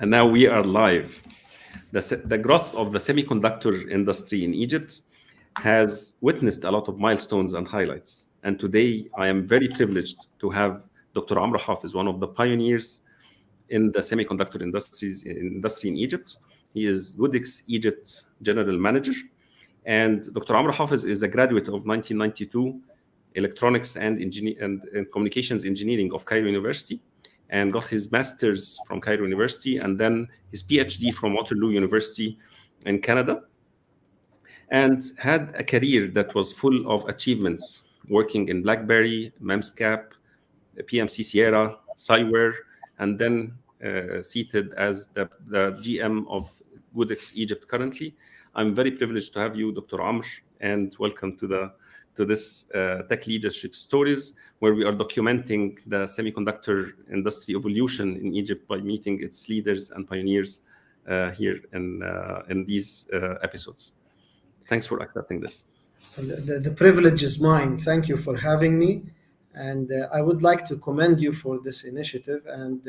And now we are live. The growth of the semiconductor industry in Egypt has witnessed a lot of milestones and highlights. And today I am very privileged to have Dr. Amr Hafez, one of the pioneers in the semiconductor industry in Egypt. He is Goodix Egypt General Manager. And Dr. Amr Hafez is a graduate of 1992 Electronics and Communications Engineering of Cairo University, and got his master's from Cairo University and then his PhD from Waterloo University in Canada, and had a career that was full of achievements, working in BlackBerry, MEMSCAP, PMC Sierra, Si-Ware, and then seated as the GM of Goodix Egypt currently. I'm very privileged to have you, Dr. Amr, and welcome to this tech leadership stories, where we are documenting the semiconductor industry evolution in Egypt by meeting its leaders and pioneers here in these episodes. Thanks for accepting this. The privilege is mine. Thank you for having me. And I would like to commend you for this initiative, and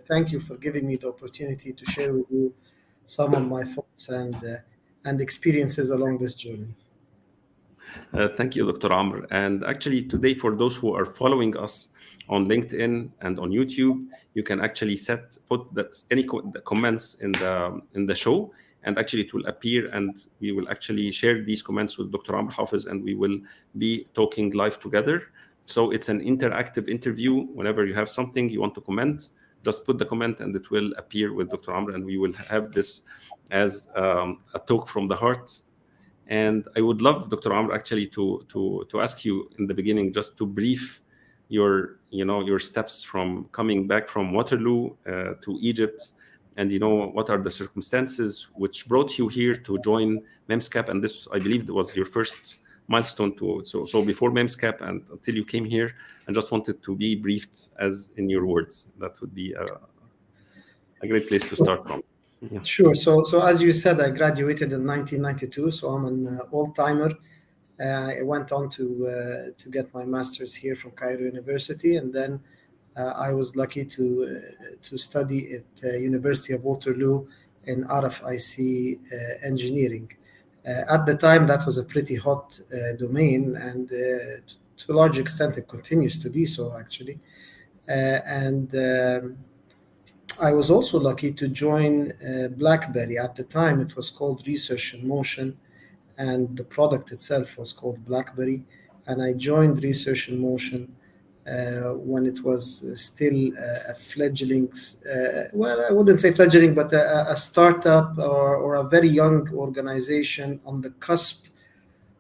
thank you for giving me the opportunity to share with you some of my thoughts and experiences along this journey. Thank you, Dr. Amr. And actually today, for those who are following us on LinkedIn and on YouTube, you can actually put any comments in the show, and actually it will appear, and we will actually share these comments with Dr. Amr Hafez, and we will be talking live together. So it's an interactive interview. Whenever you have something you want to comment, just put the comment and it will appear with Dr. Amr, and we will have this as a talk from the heart. And I would love, Dr. Amr, actually to ask you in the beginning just to brief your steps from coming back from Waterloo to Egypt, and what are the circumstances which brought you here to join MEMSCAP. And this, I believe, was your first milestone so before MEMSCAP and until you came here. I just wanted to be briefed as in your words. That would be a great place to start from. Yeah. Sure. So as you said, I graduated in 1992, so I'm an old-timer. I went on to get my master's here from Cairo University, and then I was lucky to study at the University of Waterloo in RFIC engineering. At the time, that was a pretty hot domain, and to a large extent, it continues to be so, actually. I was also lucky to join BlackBerry. At the time, it was called Research in Motion, and the product itself was called BlackBerry. And I joined Research in Motion when it was still a fledgling, well, I wouldn't say fledgling, but a startup or a very young organization on the cusp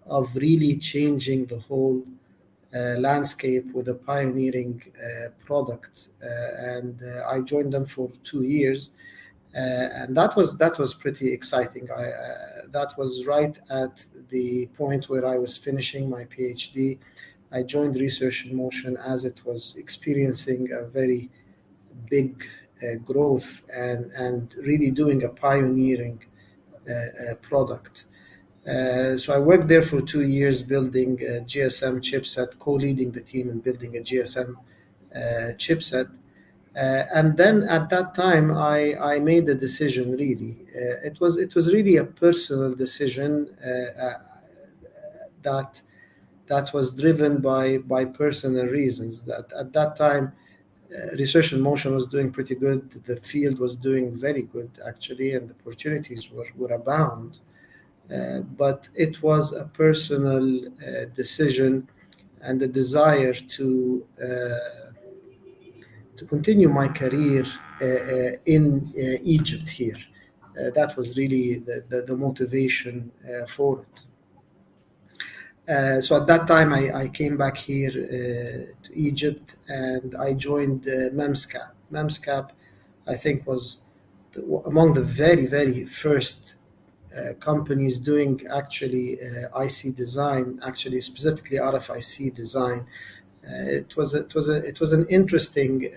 of really changing the whole landscape with a pioneering product, and I joined them for 2 years, and that was pretty exciting. That was right at the point where I was finishing my PhD. I joined Research in Motion as it was experiencing a very big growth and really doing a pioneering product. So I worked there for 2 years building a GSM chipset, co-leading the team in building a GSM chipset. And then at that time, I made a decision, really. It was really a personal decision that was driven by personal reasons. That at that time, Research in Motion was doing pretty good. The field was doing very good, actually, and the opportunities were abound. But it was a personal decision and a desire to continue my career in Egypt here. That was really the motivation for it. So at that time, I came back here to Egypt, and I joined MEMSCAP. MEMSCAP, I think, was among the very, very first companies doing actually IC design, actually specifically RFIC design. It was an interesting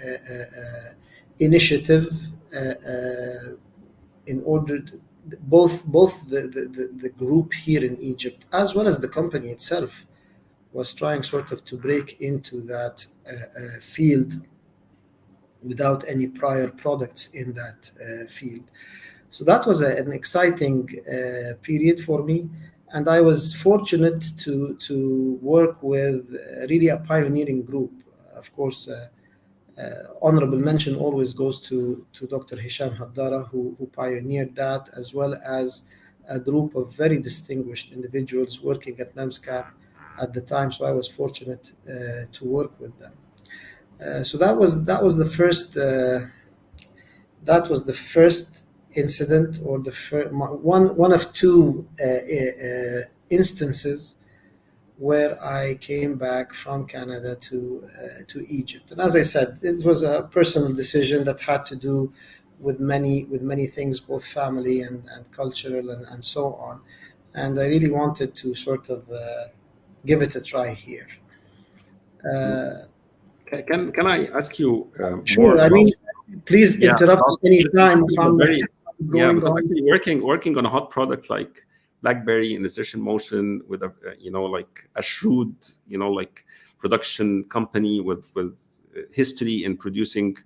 initiative in order to, both the group here in Egypt as well as the company itself was trying sort of to break into that field without any prior products in that field. So that was an exciting period for me. And I was fortunate to work with really a pioneering group. Of course, honorable mention always goes to Dr. Hisham Haddara, who pioneered that, as well as a group of very distinguished individuals working at MEMSCAP at the time. So I was fortunate to work with them. So that was the first incident, or the one of two instances where I came back from Canada to Egypt. And as I said, it was a personal decision that had to do with many things, both family and cultural and so on. And I really wanted to sort of give it a try here. Can I ask you Sure. more I about? mean, please interrupt anytime if I'm Very, going because on. actually working on a hot product like BlackBerry in Decision Motion with a like a shrewd like production company with history in producing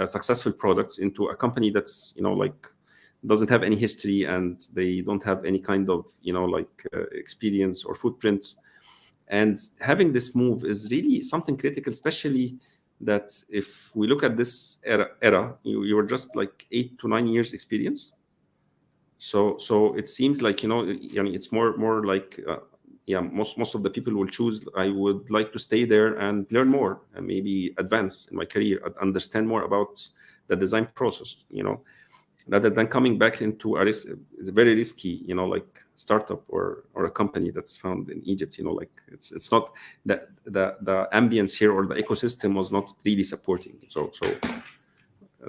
successful products, into a company that's like doesn't have any history and they don't have any kind of like experience or footprints. And having this move is really something critical, especially that if we look at this era, you were just like 8 to 9 years experience. So it seems like it's more like most of the people will choose, I would like to stay there and learn more and maybe advance in my career, understand more about the design process, rather than coming back into it's a very risky, like startup or a company that's found in Egypt. Like it's not that the ambience here or the ecosystem was not really supporting.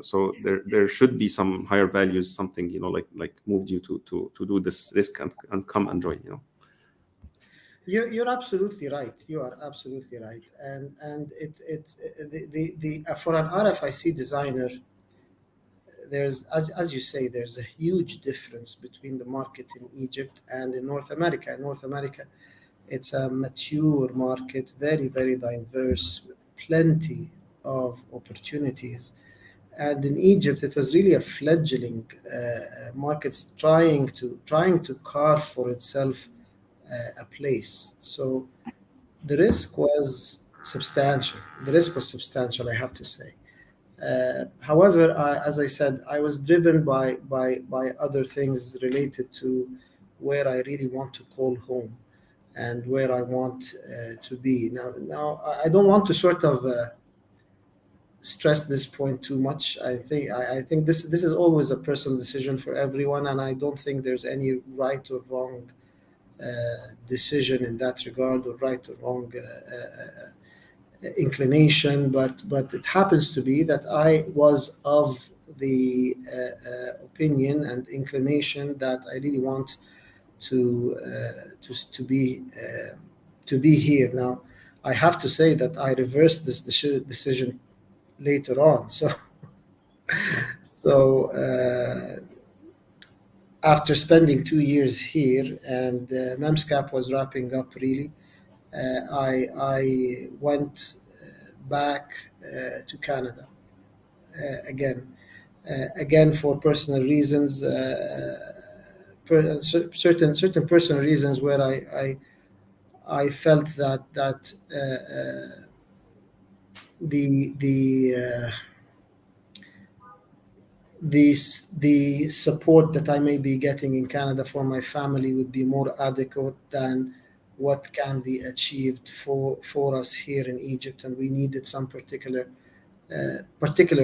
So there should be some higher values, something like moved you to do this risk and come and join. You're absolutely right. You are absolutely right. And it's the for an RFIC designer, there's, as you say, there's a huge difference between the market in Egypt and in North America. In North America, it's a mature market, very diverse, with plenty of opportunities. And in Egypt, it was really a fledgling market, trying to carve for itself a place. So the risk was substantial. I have to say. However, as I said, I was driven by other things related to where I really want to call home and where I want to be. Now, I don't want to sort of stress this point too much. I think this is always a personal decision for everyone, and I don't think there's any right or wrong decision in that regard, or right or wrong inclination, but it happens to be that I was of the opinion and inclination that I really want to be here. Now, I have to say that I reversed this decision later on. So after spending 2 years here, and MEMSCAP was wrapping up really, I went back to Canada again for personal reasons, certain personal reasons where I felt that the support that I may be getting in Canada for my family would be more adequate than what can be achieved for us here in Egypt, and we needed some particular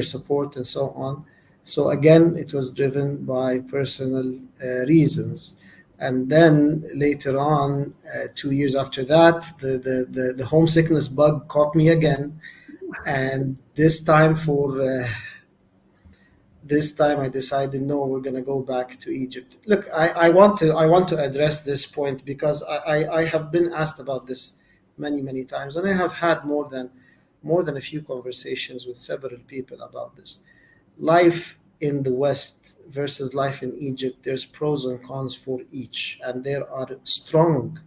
support and so on. So again, it was driven by personal reasons. And then later on, 2 years after that, the homesickness bug caught me again, and this time I decided, no, we're going to go back to Egypt. Look, I want to address this point because I have been asked about this many times, and I have had more than a few conversations with several people about this. Life in the West versus life in Egypt, there's pros and cons for each, and there are strong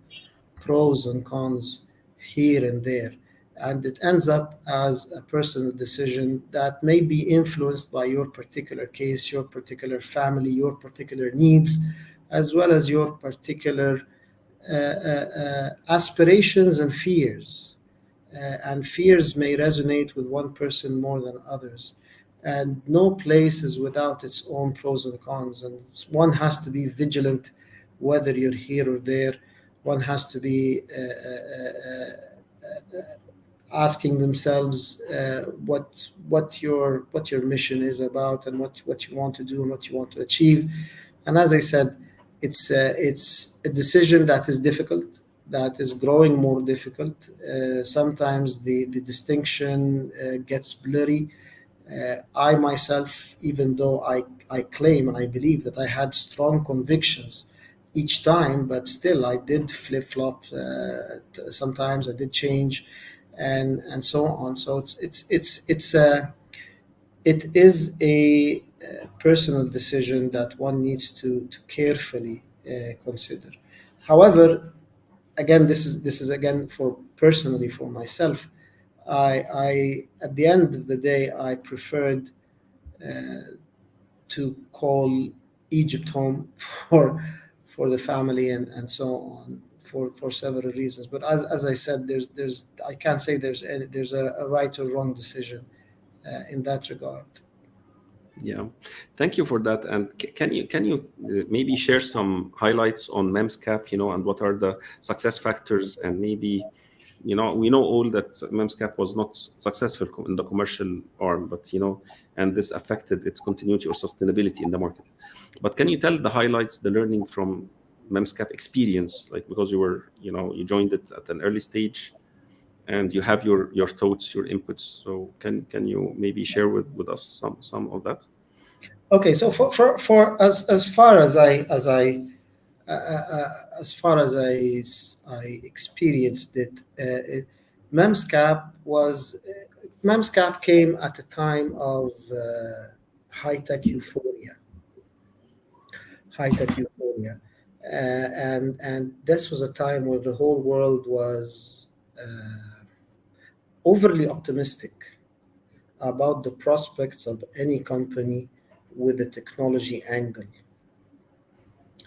pros and cons here and there. and it ends up as a personal decision that may be influenced by your particular case, your particular family, your particular needs, as well as your particular aspirations and fears. And fears may resonate with one person more than others. And no place is without its own pros and cons. And one has to be vigilant whether you're here or there. One has to be asking themselves what your mission is about, and what you want to do and what you want to achieve. And as I said, it's a decision that is difficult, that is growing more difficult. Sometimes the distinction gets blurry. I myself, even though I claim and I believe that I had strong convictions each time, but still I did flip flop. Sometimes I did change, and so on. So it is a personal decision that one needs to carefully consider. However, again, this is again for personally for myself. I at the end of the day, I preferred to call Egypt home for the family and so on, for several reasons. But as I said, there's I can't say there's a right or wrong decision in that regard. Yeah, thank you for that. And can you maybe share some highlights on MEMSCAP, and what are the success factors, and maybe, we know all that MEMSCAP was not successful in the commercial arm, but and this affected its continuity or sustainability in the market. But can you tell the highlights, the learning from MEMSCAP experience, like, because you joined it at an early stage, and you have your thoughts, your inputs. So can you maybe share with us some of that? Okay, so for as far as I experienced it, MEMSCAP came at a time of high tech euphoria, and this was a time where the whole world was overly optimistic about the prospects of any company with a technology angle.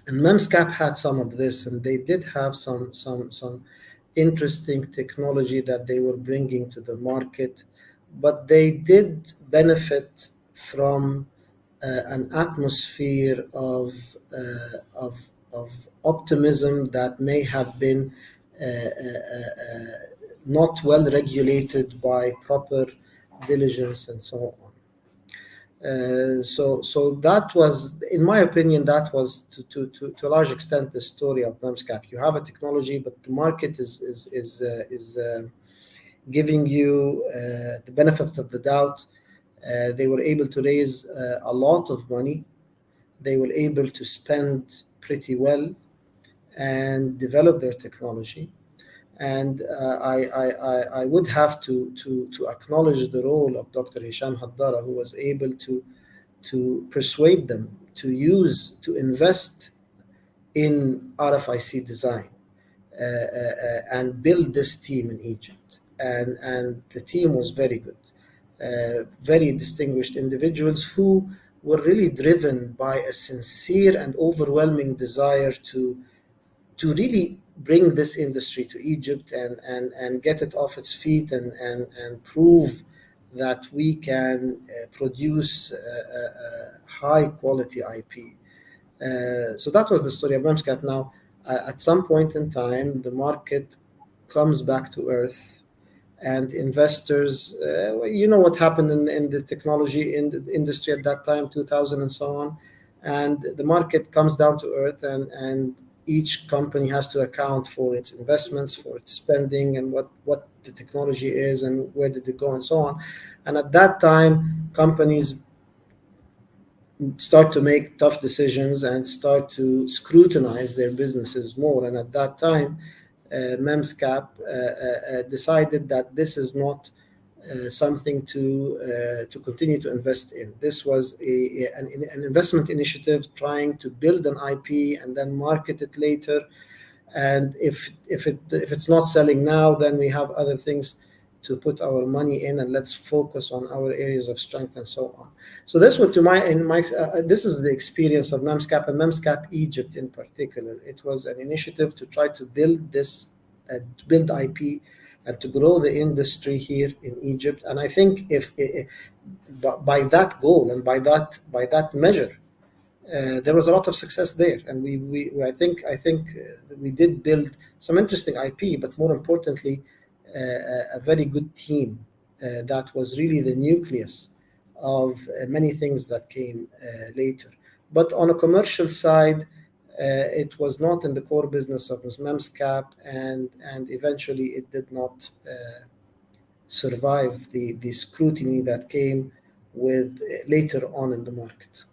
And MEMSCAP had some of this, and they did have some interesting technology that they were bringing to the market, but they did benefit from an atmosphere of optimism that may have been not well regulated by proper diligence and so on. So that was, in my opinion, that was to a large extent the story of MEMSCAP. You have a technology, but the market is giving you the benefit of the doubt. They were able to raise a lot of money. They were able to spend pretty well and develop their technology. And I would have to acknowledge the role of Dr. Hisham Haddara, who was able to persuade them to invest in RFIC design and build this team in Egypt. And the team was very good, very distinguished individuals who were really driven by a sincere and overwhelming desire to really bring this industry to Egypt and get it off its feet and prove that we can produce high quality IP. So that was the story of MEMSCAP. Now, at some point in time, the market comes back to earth, and investors, you know what happened in the technology in the industry at that time, 2000 and so on, and the market comes down to earth, and each company has to account for its investments, for its spending, and what the technology is and where did it go and so on. And at that time, companies start to make tough decisions and start to scrutinize their businesses more. And at that time, MEMSCAP decided that this is not something to continue to invest in. This was an investment initiative trying to build an IP and then market it later. And if it's not selling now, then we have other things to put our money in, and let's focus on our areas of strength and so on. So this was this is the experience of MEMSCAP and MEMSCAP Egypt in particular. It was an initiative to try to build build IP and to grow the industry here in Egypt. And I think if by that goal and by that measure, there was a lot of success there, and I think we did build some interesting IP, but more importantly, a very good team that was really the nucleus of many things that came later. But on a commercial side, it was not in the core business of MEMSCAP, and eventually it did not survive the scrutiny that came with later on in the market.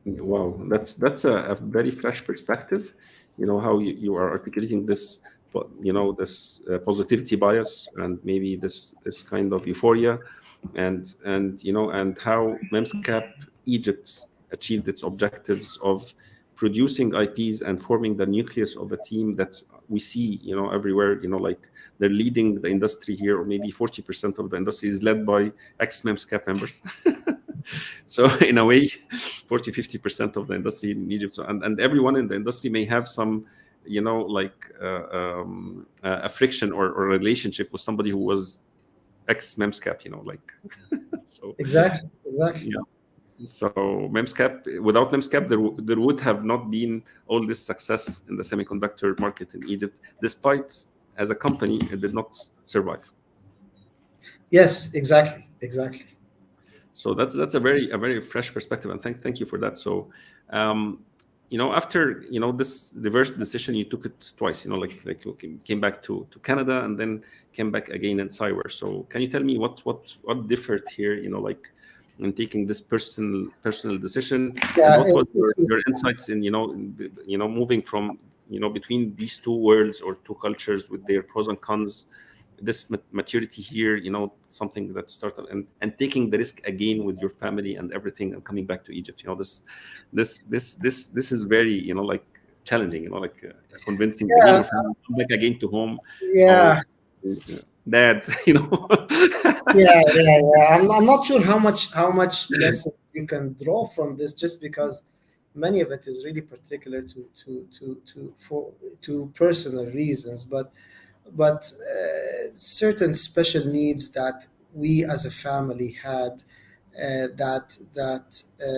Wow, that's a very fresh perspective. You know how you are articulating this, this positivity bias and maybe this kind of euphoria, and and how MEMSCAP Egypt achieved its objectives of producing IPs and forming the nucleus of a team that we see everywhere. Like they're leading the industry here, or maybe 40% of the industry is led by ex-MEMSCAP members. So in a way, 40-50% of the industry in Egypt, and everyone in the industry may have some a friction or relationship with somebody who was ex-MEMSCAP, like so Exactly. yeah. So MEMSCAP, without MEMSCAP, there would have not been all this success in the semiconductor market in Egypt, despite as a company it did not survive. Yes, exactly. So that's a very fresh perspective, and thank you for that. So after this diverse decision, you took it twice. Like you came back to Canada and then came back again in Si-Ware. So can you tell me what differed here? Like in taking this personal decision, Yeah, and what was your insights in moving from between these two worlds or two cultures with their pros and cons, this maturity here, something that started and taking the risk again with your family and everything, and coming back to Egypt. This is very like challenging. Like convincing again your family to come back again to home. Yeah. Or, Dad, Yeah. I'm not sure how much lesson you can draw from this, just because many of it is really particular to personal reasons, but certain special needs that we as a family had, that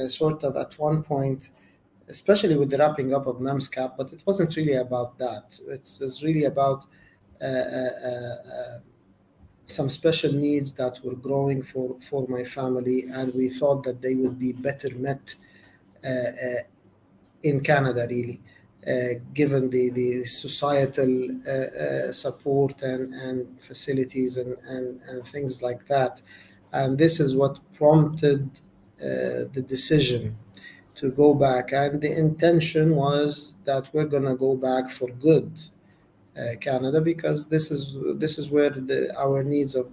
sort of at one point, especially with the wrapping up of MEMSCAP, but it wasn't really about that. It's really about some special needs that were growing for my family, and we thought that they would be better met in Canada, really, given the societal support and facilities and things like that. And this is what prompted the decision to go back. And the intention was that we're going to go back for good, Canada, because this is where our needs of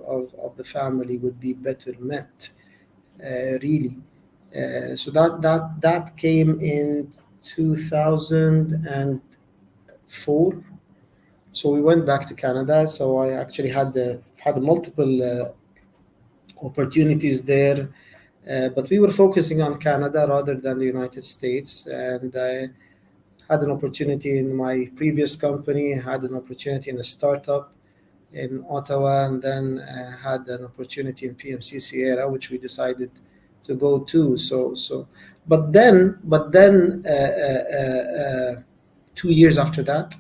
the family would be better met, really. So that came in 2004. So we went back to Canada. So I actually had multiple opportunities there, but we were focusing on Canada rather than the United States. And I had an opportunity in my previous company, had an opportunity in a startup in Ottawa, and then had an opportunity in PMC Sierra, which we decided to go to. But then 2 years after that,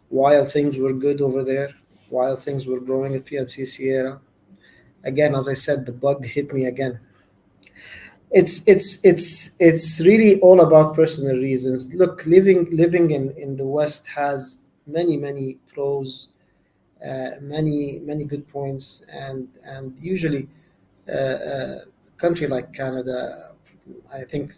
while things were good over there, while things were growing at PMC Sierra, again, as I said, the bug hit me again. It's really all about personal reasons. Look, living in the West has many pros, many good points, and usually a country like Canada, I think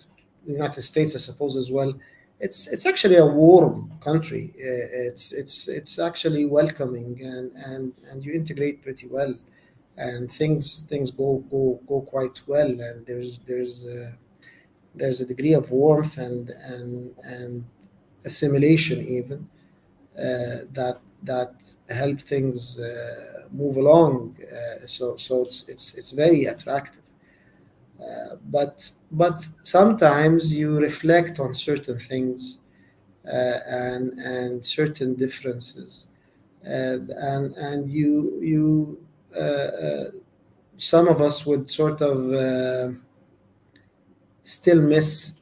the United States, I suppose as well. It's actually a warm country. It's actually welcoming, and you integrate pretty well, and things go quite well. And there's a degree of warmth and assimilation even. that help things move along. So it's very attractive. But sometimes you reflect on certain things and certain differences, and you some of us would sort of still miss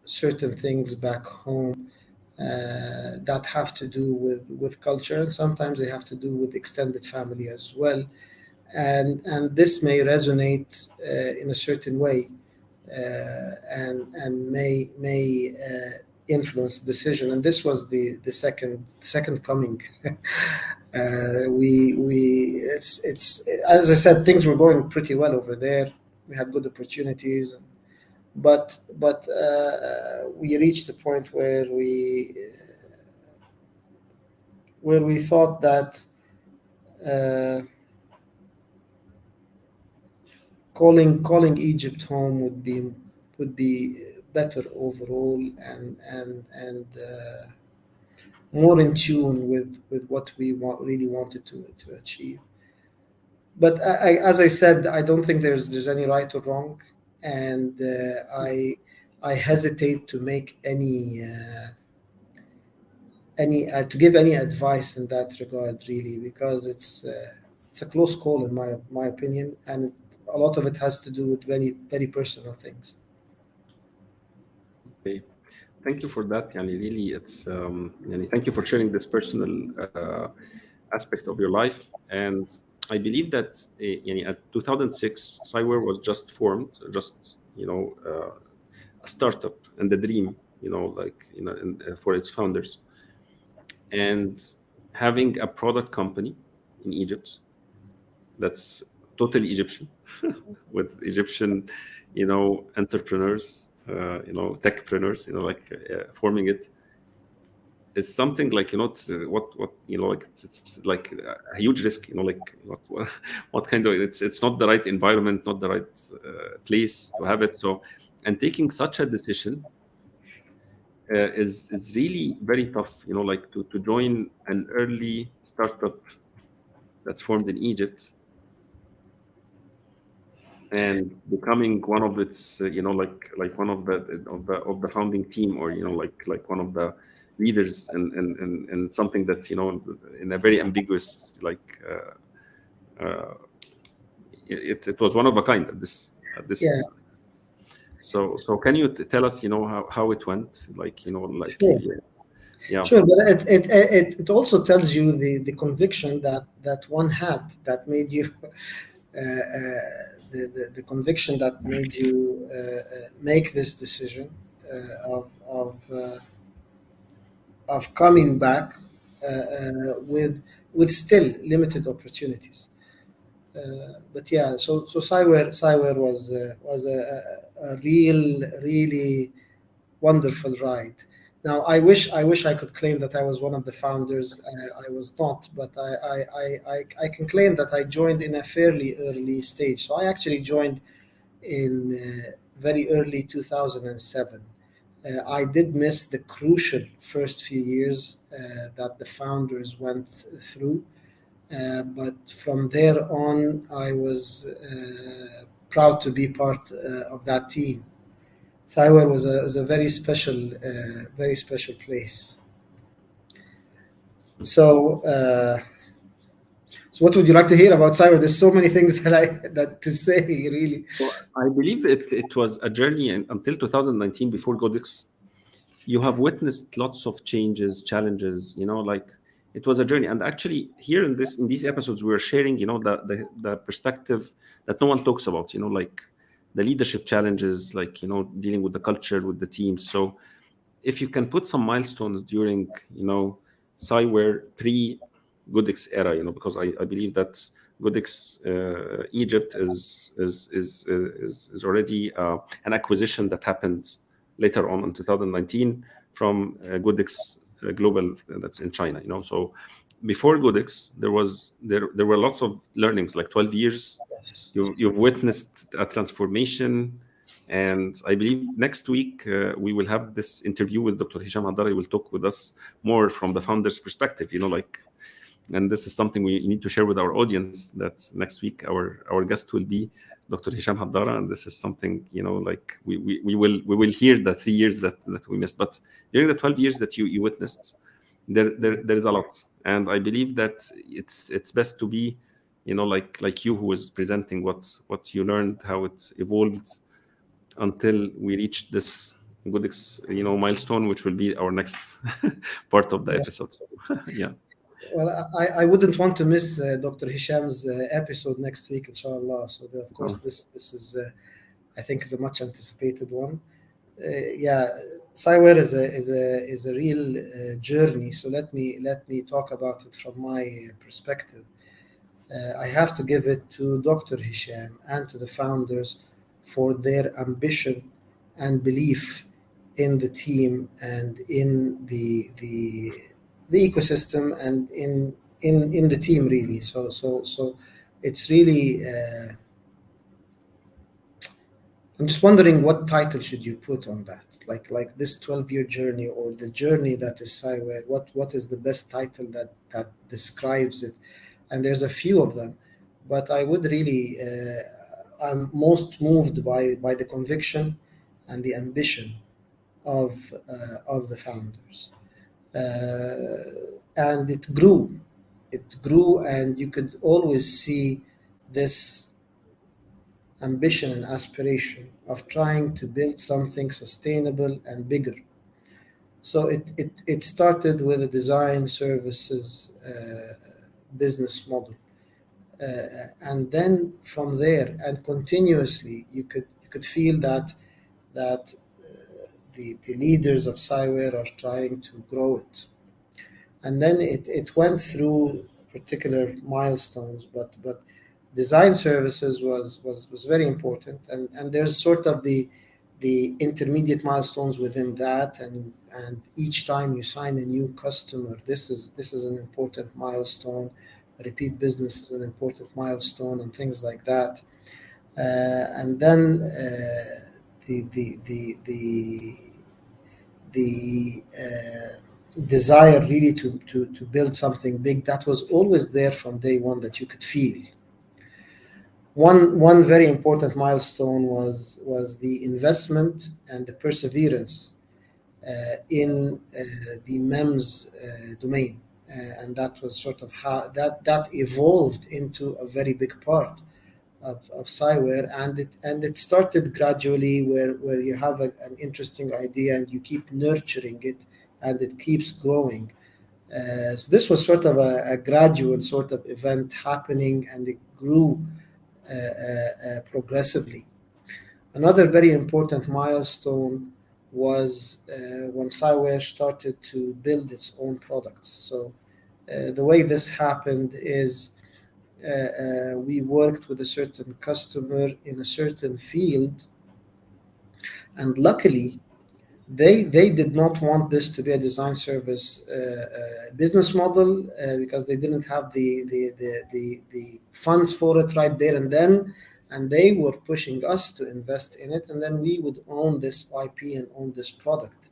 certain things back home that have to do with culture, and sometimes they have to do with extended family as well. And this may resonate in a certain way, and may influence the decision. And this was the second coming. We it's as I said, things were going pretty well over there. We had good opportunities, but we reached a point where we thought that uh, calling Egypt home would be better overall, and more in tune with what we really wanted to achieve. But as I said, I don't think there's any right or wrong, and I hesitate to make any to give any advice in that regard, really, because it's a close call in my opinion, and a lot of it has to do with very personal things. Okay. Thank you for that. Yani really, it's yani thank you for sharing this personal aspect of your life. And I believe that yani at 2006, Si-Ware was just formed, just a startup and a dream, for its founders. And having a product company in Egypt that's totally Egyptian, with Egyptian, entrepreneurs, techpreneurs, forming it is something like, it's what like it's like a huge risk, like what kind of, it's not the right environment, not the right place to have it. So, and taking such a decision is really very tough, like to join an early startup that's formed in Egypt and becoming one of its, like one of the founding team, or like one of the leaders, and something that's in a very ambiguous, like it was one of a kind at this. Yeah, So can you tell us how it went, like like sure. yeah. Sure, but it also tells you the conviction that one had that made you the conviction that made you make this decision of coming back with still limited opportunities. But yeah, so Si-Ware was a really wonderful ride. Now, I wish I could claim that I was one of the founders. I was not, but I can claim that I joined in a fairly early stage. So I actually joined in very early 2007. I did miss the crucial first few years that the founders went through, but from there on, I was proud to be part of that team. Si-Ware was a very special place. So, so what would you like to hear about Si-Ware? There's so many things that to say, really. So I believe it was a journey until 2019, before Goodix. You have witnessed lots of changes, challenges, like it was a journey. And actually here in these episodes, we are sharing, the perspective that no one talks about, like the leadership challenges, like, dealing with the culture, with the team. So if you can put some milestones during, Si-Ware pre-Goodix era, because I believe that Goodix Egypt is already an acquisition that happened later on in 2019 from Goodix Global, that's in China. So before Goodix, there were lots of learnings, like 12 years. You've witnessed a transformation And I believe next week we will have this interview with Dr. Hisham Haddara. He will talk with us more from the founder's perspective, like, and this is something we need to share with our audience, that next week our guest will be Dr. Hisham Haddara, and this is something, like we will hear the 3 years that we missed. But during the 12 years that you witnessed, there is a lot, and I believe that it's best to be, like you, who is presenting what you learned, how it evolved until we reach this Goodix, milestone, which will be our next part of the Yeah. episode. So, yeah. Well, I wouldn't want to miss Dr. Hisham's episode next week, inshallah. So, of course, this is, I think, is a much anticipated one. Yeah, Si-Ware is a real journey. So let me talk about it from my perspective. I have to give it to Dr. Hisham and to the founders for their ambition and belief in the team and in the ecosystem and in the team, really. So it's really. I'm just wondering, what title should you put on that? Like this 12-year journey, or the journey that is Si-Ware. What is the best title that describes it? And there's a few of them, but I would really I'm most moved by the conviction and the ambition of the founders, and it grew. It grew, and you could always see this ambition and aspiration of trying to build something sustainable and bigger. So it started with a design services business model, and then from there and continuously, you could feel that the leaders of Si-Ware are trying to grow it, and then it went through particular milestones, but design services was very important, and there's sort of the intermediate milestones within that, and each time you sign a new customer, this is an important milestone. Repeat business is an important milestone, and things like that. And then the desire really to build something big, that was always there from day one, that you could feel. One very important milestone was the investment and the perseverance in the MEMS domain, and that was sort of how that evolved into a very big part of Si-Ware, and it started gradually, where you have an interesting idea and you keep nurturing it, and it keeps growing. So this was sort of a gradual sort of event happening, and it grew progressively. Another very important milestone was when Si-Ware started to build its own products. So the way this happened is we worked with a certain customer in a certain field, and luckily they did not want this to be a design service business model, because they didn't have the funds for it right there and then, and they were pushing us to invest in it, and then we would own this IP and own this product.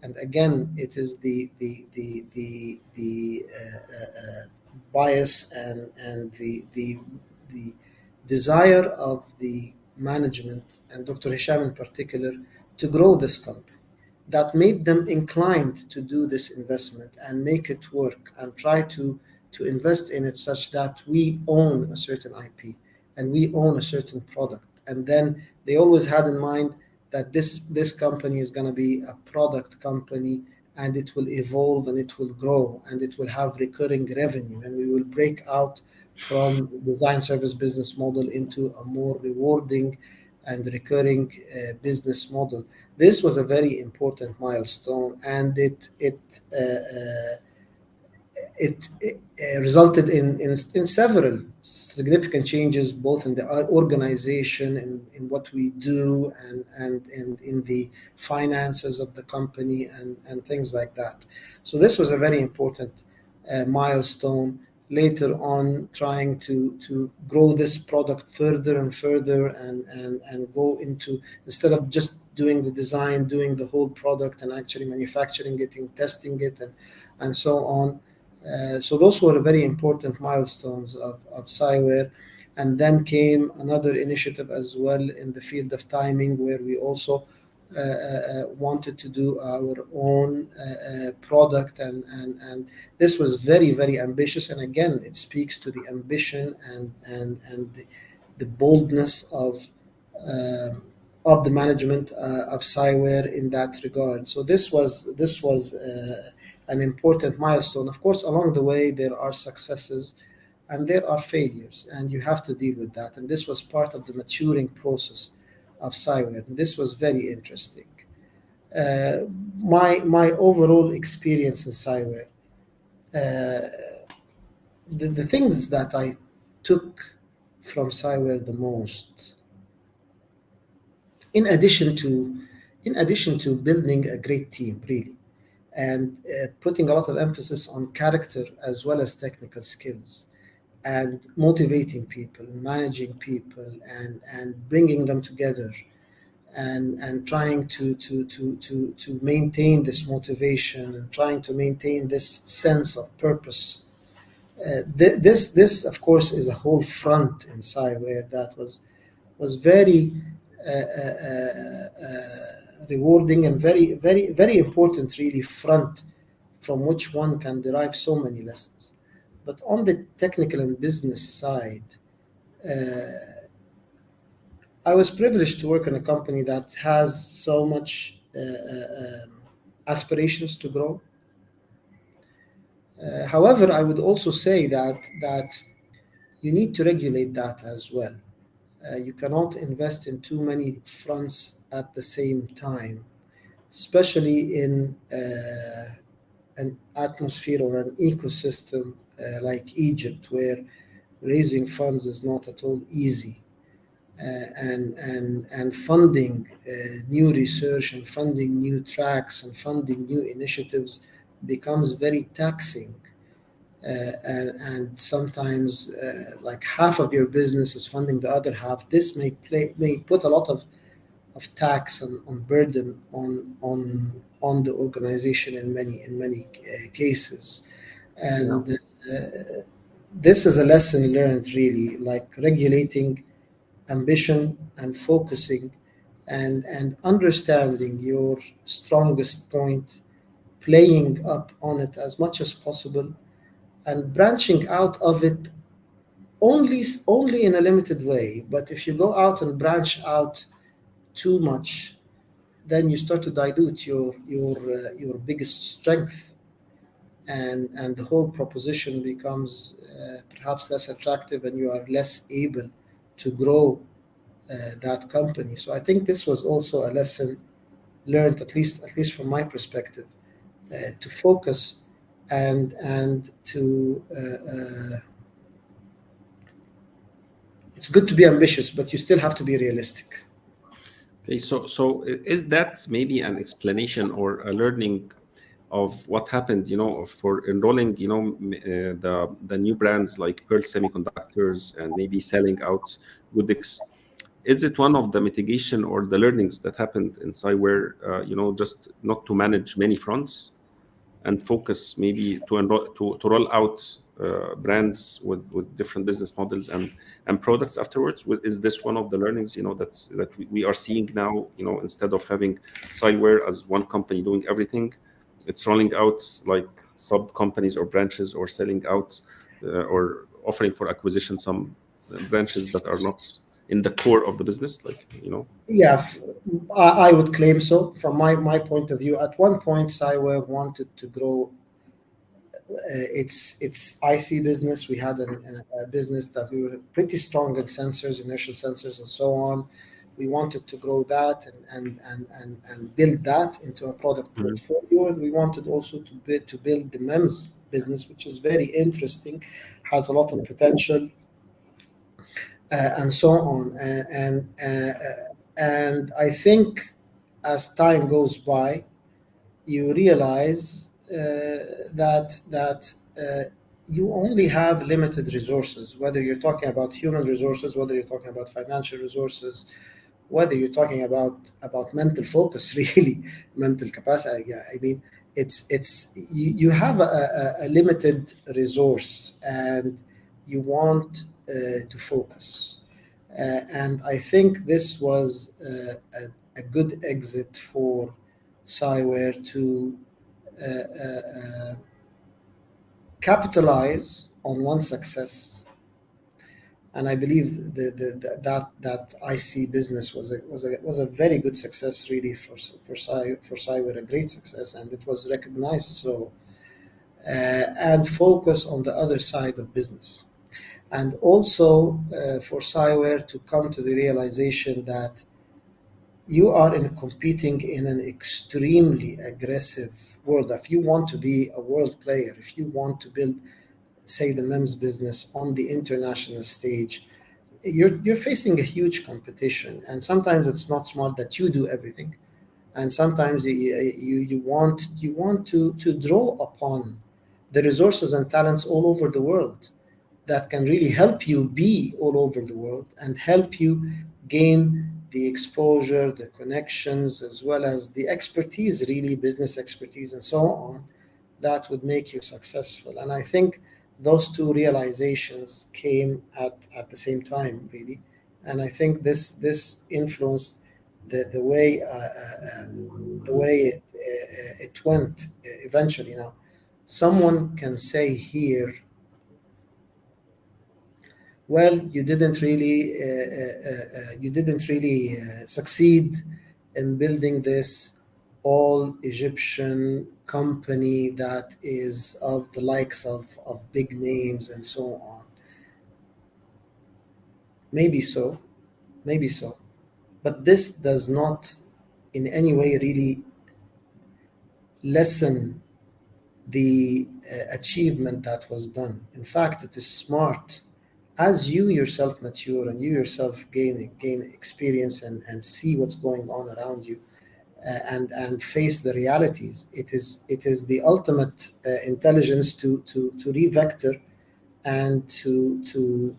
And again, it is the bias and the desire of the management, and Dr. Hisham in particular, to grow this company, that made them inclined to do this investment and make it work, and try to invest in it such that we own a certain IP and we own a certain product. And then they always had in mind that this company is going to be a product company, and it will evolve and it will grow and it will have recurring revenue, and we will break out from design service business model into a more rewarding and recurring business model. This was a very important milestone, and it resulted in several significant changes, both in the organization and in what we do, and in the finances of the company, and things like that. So this was a very important milestone. later on trying to grow this product further and further and go into, instead of just doing the design, doing the whole product and actually manufacturing it and testing it and so on. So those were very important milestones of Si-Ware. And then came another initiative as well in the field of timing, where we also wanted to do our own product, and this was very, very ambitious. And again, it speaks to the ambition and the boldness of the management of Si-Ware in that regard. So this was an important milestone. Of course, along the way there are successes and there are failures, and you have to deal with that. And this was part of the maturing process of Si-Ware. And this was very interesting. Uh, my overall experience in Si-Ware, the things that I took from Si-Ware the most, in addition to building a great team, really, and putting a lot of emphasis on character as well as technical skills, and motivating people, managing people, and bringing them together, and trying to maintain this motivation, and trying to maintain this sense of purpose. This of course is a whole front in Si-Ware that was very rewarding and very, very, very important, really, front from which one can derive so many lessons. But on the technical and business side, I was privileged to work in a company that has so much aspirations to grow. However, I would also say that you need to regulate that as well. You cannot invest in too many fronts at the same time, especially in an atmosphere or an ecosystem like Egypt, where raising funds is not at all easy. And funding new research and funding new tracks and funding new initiatives becomes very taxing. And sometimes like half of your business is funding the other half. This may put a lot of tax and on burden on the organization in many cases. Yeah. And this is a lesson learned, really, like regulating ambition and focusing, and understanding your strongest point, playing up on it as much as possible, and branching out of it only in a limited way. But if you go out and branch out too much, then you start to dilute your biggest strength, and the whole proposition becomes perhaps less attractive, and you are less able to grow that company. So I think this was also a lesson learned, at least from my perspective, to focus, and to it's good to be ambitious, but you still have to be realistic. Okay, so is that maybe an explanation or a learning of what happened, for enrolling, the new brands like Pearl Semiconductors and maybe selling out Goodix? Is it one of the mitigation or the learnings that happened in Si-Ware, just not to manage many fronts and focus maybe to roll out brands with different business models and products afterwards? Is this one of the learnings, that we are seeing now, instead of having Si-Ware as one company doing everything, it's rolling out like sub companies or branches, or selling out or offering for acquisition some branches that are not in the core of the business, Yeah, I would claim so. From my point of view, at one point, Si-Ware wanted to grow its IC business. We had a business that we were pretty strong in sensors, inertial sensors, and so on. We wanted to grow that and build that into a product Mhm. portfolio, and we wanted also to build the MEMS business, which is very interesting, has a lot of Yeah. potential, and so on. And I think as time goes by, you realize that you only have limited resources, whether you're talking about human resources, whether you're talking about financial resources, whether you're talking about mental focus, really mental capacity. Yeah, I mean, it's you have a limited resource, and you want to focus. And I think this was a good exit for Si-Ware to capitalize on one success. And I believe that IC business was a very good success, really, for Si-Ware, a great success, and it was recognized. So and focus on the other side of business, and also for Si-Ware to come to the realization that you are competing in an extremely aggressive world. If you want to be a world player, if you want to build, say, the MEMS business on the international stage, you're facing a huge competition, and sometimes it's not smart that you do everything, and sometimes you want to draw upon the resources and talents all over the world that can really help you be all over the world and help you gain the exposure, the connections, as well as the expertise, really business expertise and so on, that would make you successful. And I think those two realizations came at the same time, really. And I think this influenced the way it went eventually. Now, someone can say here, well, you didn't really succeed in building this all Egyptian company that is of the likes of big names and so on. Maybe so, maybe so. But this does not in any way really lessen the achievement that was done. In fact, it is smart as you yourself mature and you yourself gain experience and see what's going on around you, and face the realities. It is the ultimate intelligence to revector and to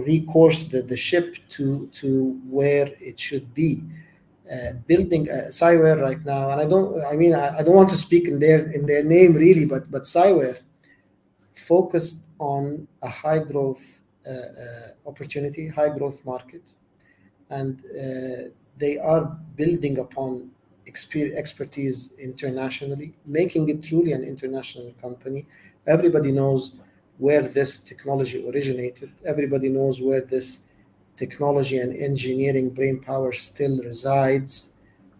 recourse the ship to where it should be. Building Si-Ware right now, and I don't want to speak in their name, really, but Si-Ware focused on a high growth opportunity, high growth market, and they are building upon expertise internationally, making it truly an international company. Everybody knows where this technology originated. Everybody knows where this technology and engineering brain power still resides.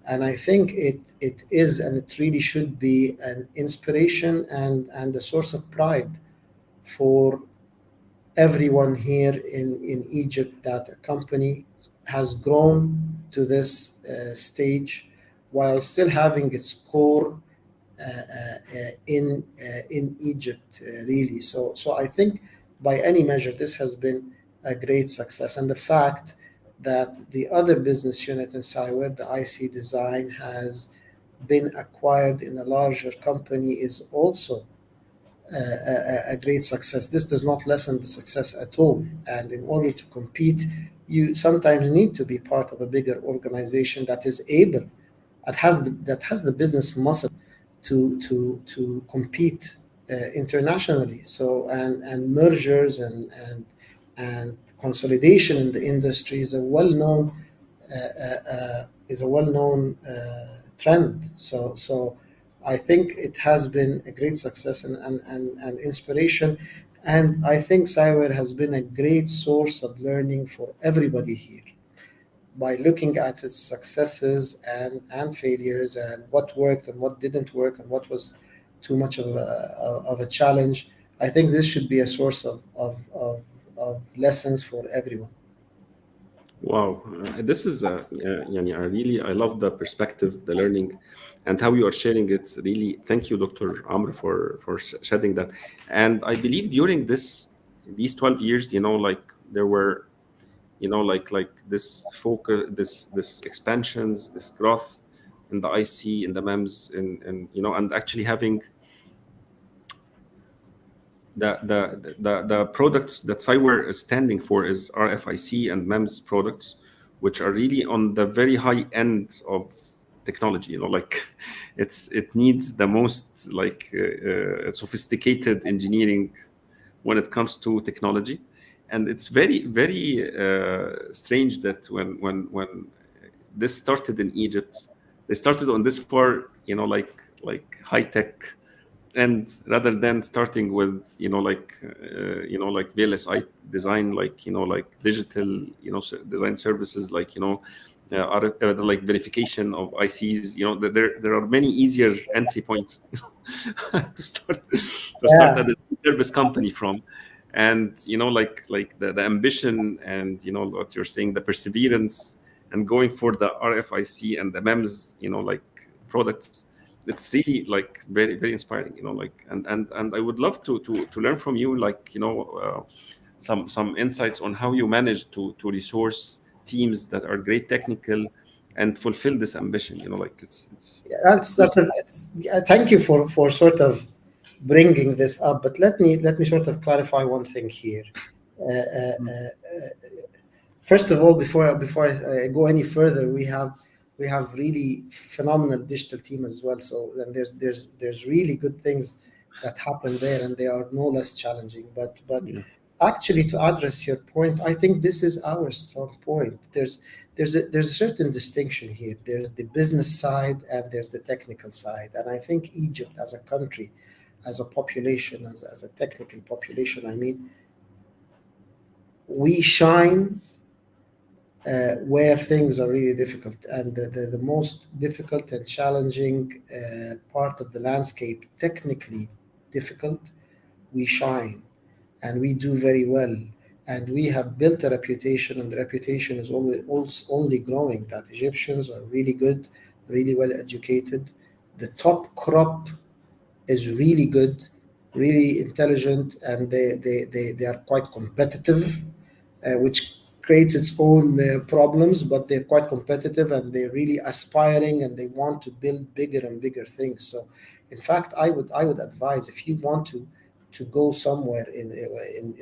And I think it is, and it really should be, an inspiration and a source of pride for everyone here in Egypt, that a company has grown to this stage while still having its core in Egypt, really. So I think by any measure, this has been a great success. And the fact that the other business unit in Si-Ware, the IC design, has been acquired in a larger company is also a great success. This does not lessen the success at all. And in order to compete, you sometimes need to be part of a bigger organization that is able, that has the business muscle to compete internationally. So and mergers and consolidation in the industry is a well known trend. So I think it has been a great success and inspiration. And I think Si-Ware has been a great source of learning for everybody here by looking at its successes and failures, and what worked and what didn't work and what was too much of a challenge. I think this should be a source of lessons for everyone. Wow, this is يعني I love the perspective, the learning, and how you are sharing it. Really, thank you, Dr. Amr, for shedding that. And I believe during these 12 years, like there were, like this focus, this expansions, this growth in the IC, in the MEMS, and and actually having the products that Si-Ware is standing for is RFIC and MEMS products, which are really on the very high end of technology. Like it needs the most like sophisticated engineering when it comes to technology. And it's very strange that when this started in Egypt, they started on this far, like high tech, and rather than starting with like VLSI design, like digital design services, like verification of ICs. There are many easier entry points to start Yeah. at a service company from. And like the ambition, and what you're saying, the perseverance, and going for the RFIC and the MEMS like products, it's really like very inspiring. Like, and I would love to learn from you, like some insights on how you manage to resource teams that are great technical and fulfill this ambition. Like it's That's a yeah, thank you for sort of bringing this up. But let me sort of clarify one thing here. First of all, before I go any further, we have really phenomenal digital team as well. So then there's really good things that happen there, and they are no less challenging. But yeah. actually, to address your point, I think this is our strong point. There's a certain distinction here. There's the business side and there's the technical side. And I think Egypt as a country, as a population, as a technical population, I mean, we shine where things are really difficult. And the most difficult and challenging part of the landscape, technically difficult, we shine and we do very well. And we have built a reputation, and the reputation is only growing, that Egyptians are really good, really well educated. The top crop is really good, really intelligent, and they are quite competitive, which creates its own problems, but they're quite competitive and they're really aspiring and they want to build bigger and bigger things. So, in fact, I would advise, if you want to go somewhere in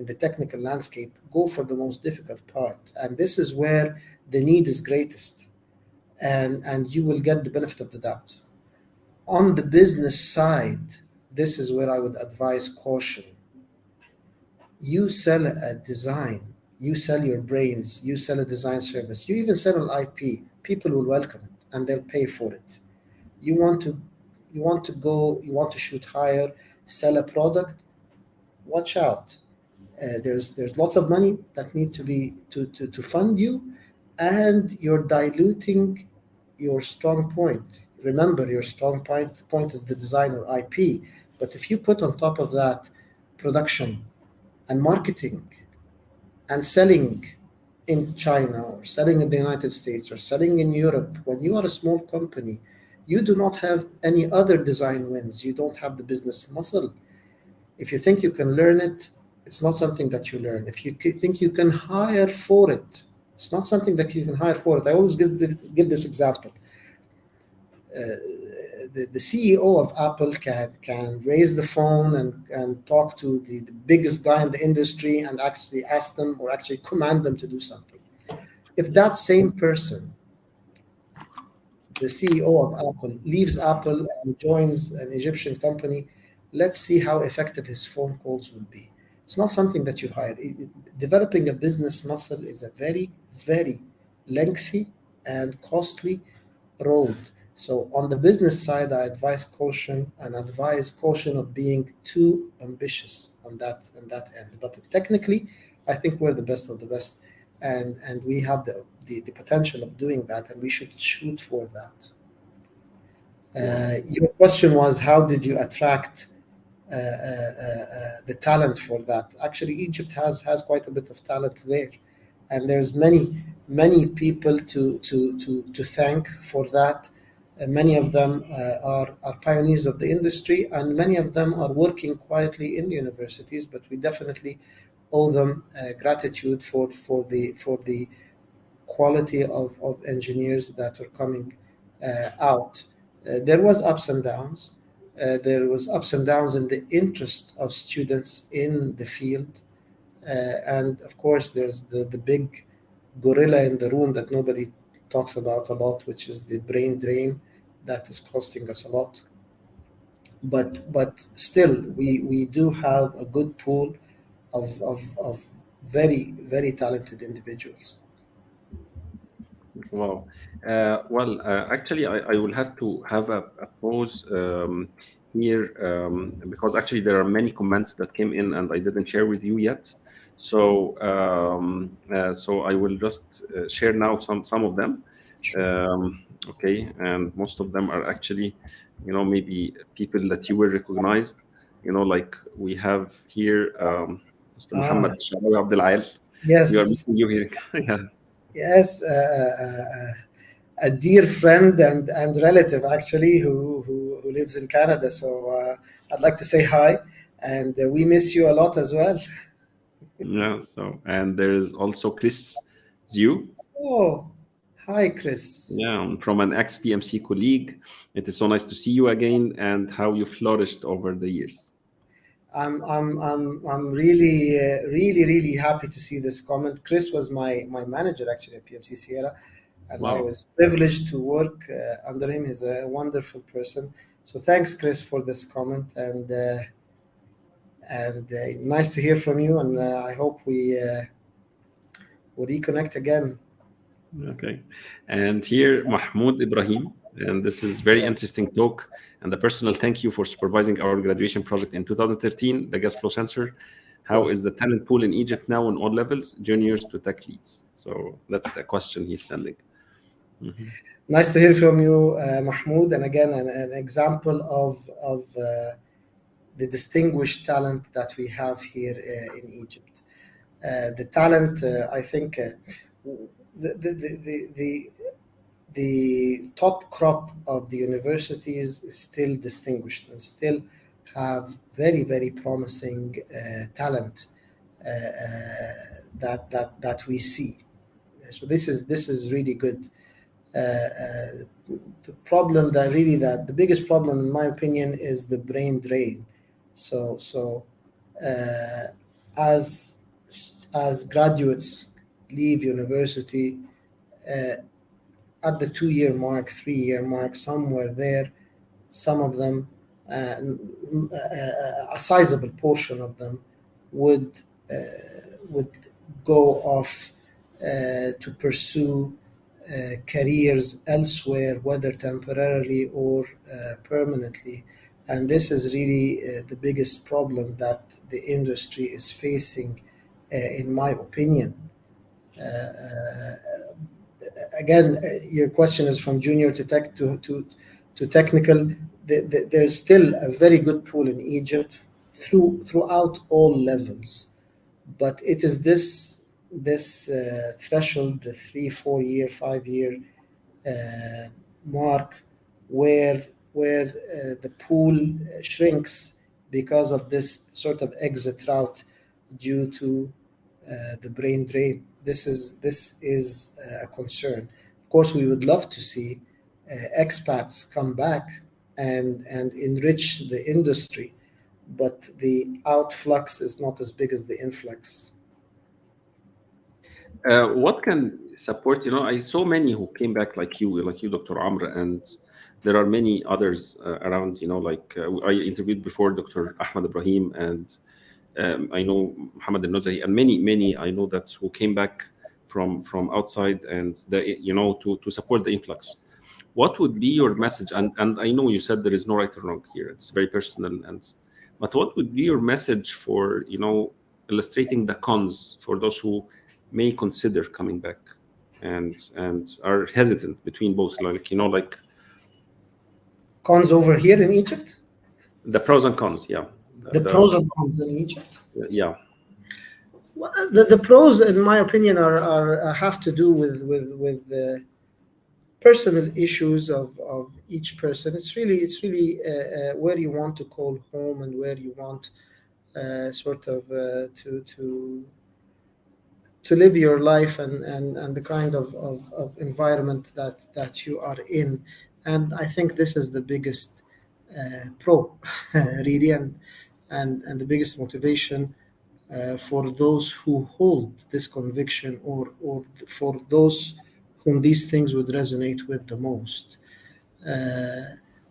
the technical landscape, go for the most difficult part, and this is where the need is greatest, and you will get the benefit of the doubt. On the business side, this is where I would advise caution. You sell a design, you sell your brains, you sell a design service, you even sell an IP, people will welcome it and they'll pay for it. You want to you want to shoot higher, sell a product, watch out. There's lots of money that need to be to fund you, and you're diluting your strong point. Remember, your strong point is the design or IP. But if you put on top of that production and marketing and selling in China or selling in the United States or selling in Europe, when you are a small company, you do not have any other design wins. You don't have the business muscle. If you think you can learn it, it's not something that you learn. If you think you can hire for it, it's not something that you can hire for it. I always give this example. The CEO of Apple can raise the phone and talk to the biggest guy in the industry and actually ask them or actually command them to do something. If that same person, the CEO of Apple, leaves Apple and joins an Egyptian company, let's see how effective his phone calls will be. It's not something that you hire. Developing a business muscle is a very lengthy and costly road. So on the business side, I advise caution and advise caution of being too ambitious on that end. But technically, I think we're the best of the best, and we have the potential of doing that, and we should shoot for that. Wow. Your question was, how did you attract the talent for that? Actually, Egypt has quite a bit of talent there, and there's many people to thank for that. Many of them are pioneers of the industry, and many of them are working quietly in the universities. But we definitely owe them gratitude for the quality of engineers that are coming out. There was ups and downs. There was ups and downs in the interest of students in the field. And of course, there's the big gorilla in the room that nobody talks about a lot, which is the brain drain that is costing us a lot. But still, we do have a good pool of very, very talented individuals. Wow. Well, actually, I will have to have a pause here because actually there are many comments that came in and I didn't share with you yet. So I will just share now some of them. Okay, and most of them are actually, maybe people that you will recognize. Like we have here Mr. Ah, Muhammad Shabawi Abdel Al. We are yes, meeting you here. Yeah. yes, a dear friend and relative actually who lives in Canada. So I'd like to say hi, and we miss you a lot as well. Yeah, so and there's also Chris Zhu, Oh, hi, Chris. yeah, from an ex-PMC colleague. It is so nice to see you again and how you flourished over the years. I'm really really happy to see this comment. Chris was my manager actually at PMC Sierra, and I Wow. was privileged to work under him. He's a wonderful person. So thanks, Chris, for this comment, and nice to hear from you. And I hope we reconnect again. Okay. And here, Mahmoud Ibrahim, and this is very interesting talk. And a personal thank you for supervising our graduation project in 2013, the gas flow sensor. How is the Yes, talent pool in Egypt now on all levels, juniors to tech leads? So that's a question he's sending. Mhm. nice to hear from you, Mahmoud. And again, an example of the distinguished talent that we have here in Egypt. The talent, I think, the, the, the, the, the the top crop of the universities is still distinguished and still have very, very promising talent that we see. So this is really good. The problem that the biggest problem, in my opinion, is the brain drain. So uh, as as graduates leave university at the 2 year mark, 3 year mark, somewhere there, some of them, a sizable portion of them, would would go off to pursue careers elsewhere, whether temporarily or permanently. And this is really the biggest problem that the industry is facing, in my opinion. Again, your question is from junior to tech to technical. There's still a very good pool in Egypt throughout all levels, but it is this threshold, the 3 4 year 5 year mark, where the pool shrinks because of this sort of exit route due to the brain drain. This is a concern. Of course, we would love to see expats come back and enrich the industry, but the outflux is not as big as the influx. What can support? I saw many who came back like you, Dr. Amr, and there are many others around. Like I interviewed before Dr. Ahmed Ibrahim, and I know Muhammad Al Nozahi, and many I know that who came back from outside, and to support the influx. What would be your message? And I know you said there is no right or wrong here; it's very personal. But what would be your message for illustrating the cons for those who may consider coming back and are hesitant between both, like Cons over here in Egypt? the pros and cons? Yeah, The pros and cons in Egypt? yeah. Well, the pros, in my opinion, are have to do with the personal issues of each person. It's really where you want to call home and where you want sort of to live your life and the kind of environment that you are in. And I think this is the biggest pro, really, and the biggest motivation for those who hold this conviction, or for those whom these things would resonate with the most.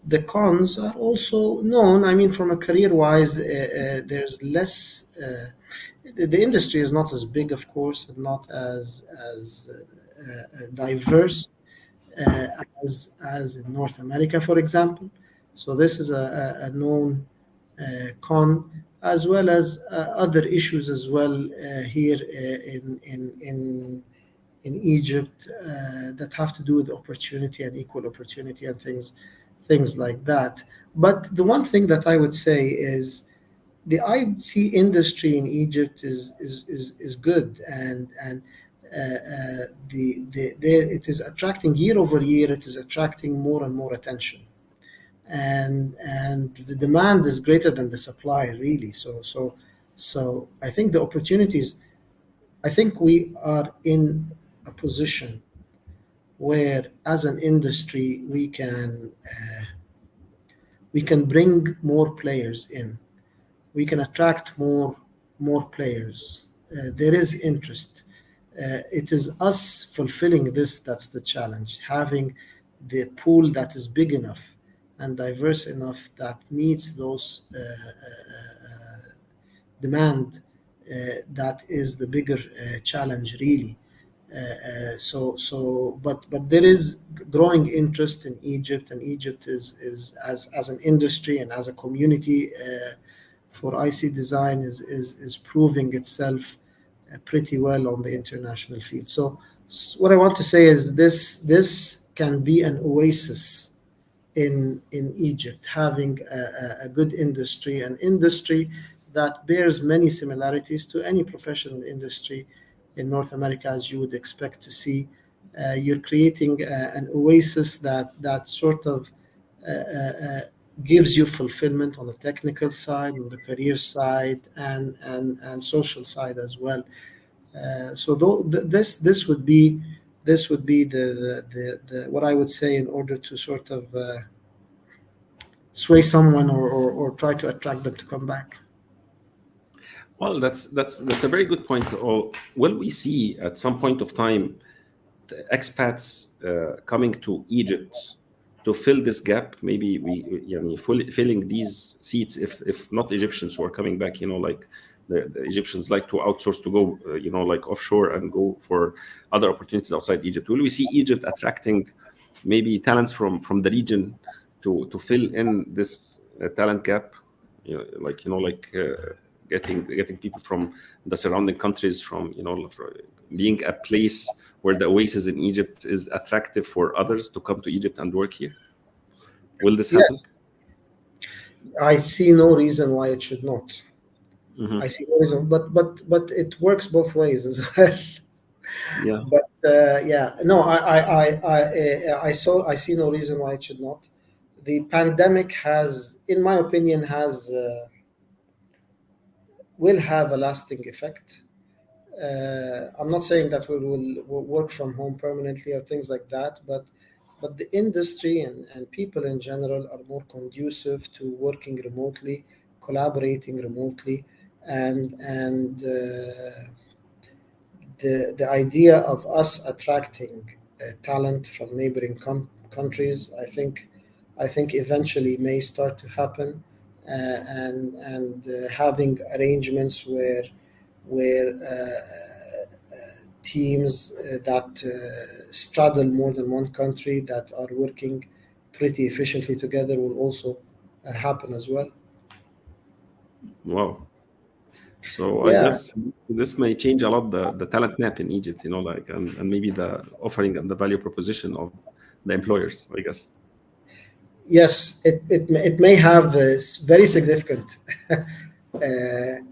The cons are also known. I mean, from a career-wise, there's less. The industry is not as big, of course, and not as diverse uh, as in North America, for example. So this is a known con, as well as other issues as well here in Egypt that have to do with opportunity and equal opportunity and things like that. But the one thing that I would say is the IC industry in Egypt is good, and it is attracting year over year. It is attracting more and more attention, and the demand is greater than the supply, really. So I think the opportunities. I think we are in a position where, as an industry, we can bring more players in. We can attract more players. There is interest. It is us fulfilling this that's the challenge. Having the pool that is big enough and diverse enough that meets those demand. That is the bigger challenge, really. But there is growing interest in Egypt, and Egypt is as an industry and as a community for IC design is proving itself pretty well on the international field. So what I want to say is this can be an oasis in Egypt, having a good industry, an industry that bears many similarities to any professional industry in North America, as you would expect to see. You're creating an oasis that sort of gives you fulfillment on the technical side, on the career side, and social side as well. So this would be the what I would say, in order to sort of sway someone, or try to attract them to come back. Well, that's a very good point. Or will we see at some point of time the expats coming to Egypt to fill this gap? Maybe filling these seats, if not Egyptians who are coming back, like the Egyptians like to outsource to go, like offshore and go for other opportunities outside Egypt. Will we see Egypt attracting maybe talents from the region to fill in this talent gap? Getting people from the surrounding countries, from being a place where the oasis in Egypt is attractive for others to come to Egypt and work here. Will this happen? I see no reason why it should not. Mhm. I see no reason, but it works both ways as well. Yeah. But yeah, no, I see no reason why it should not. The pandemic has, in my opinion, will have a lasting effect. I'm not saying that will work from home permanently or things like that, but the industry and people in general are more conducive to working remotely, collaborating remotely, and the idea of us attracting talent from neighboring countries, I think eventually may start to happen, and having arrangements where teams that straddle more than one country, that are working pretty efficiently together, will also happen as well. Wow. So I Yeah. guess this may change a lot the talent map in Egypt, and maybe the offering and the value proposition of the employers, I guess. Yes, it may have a very significant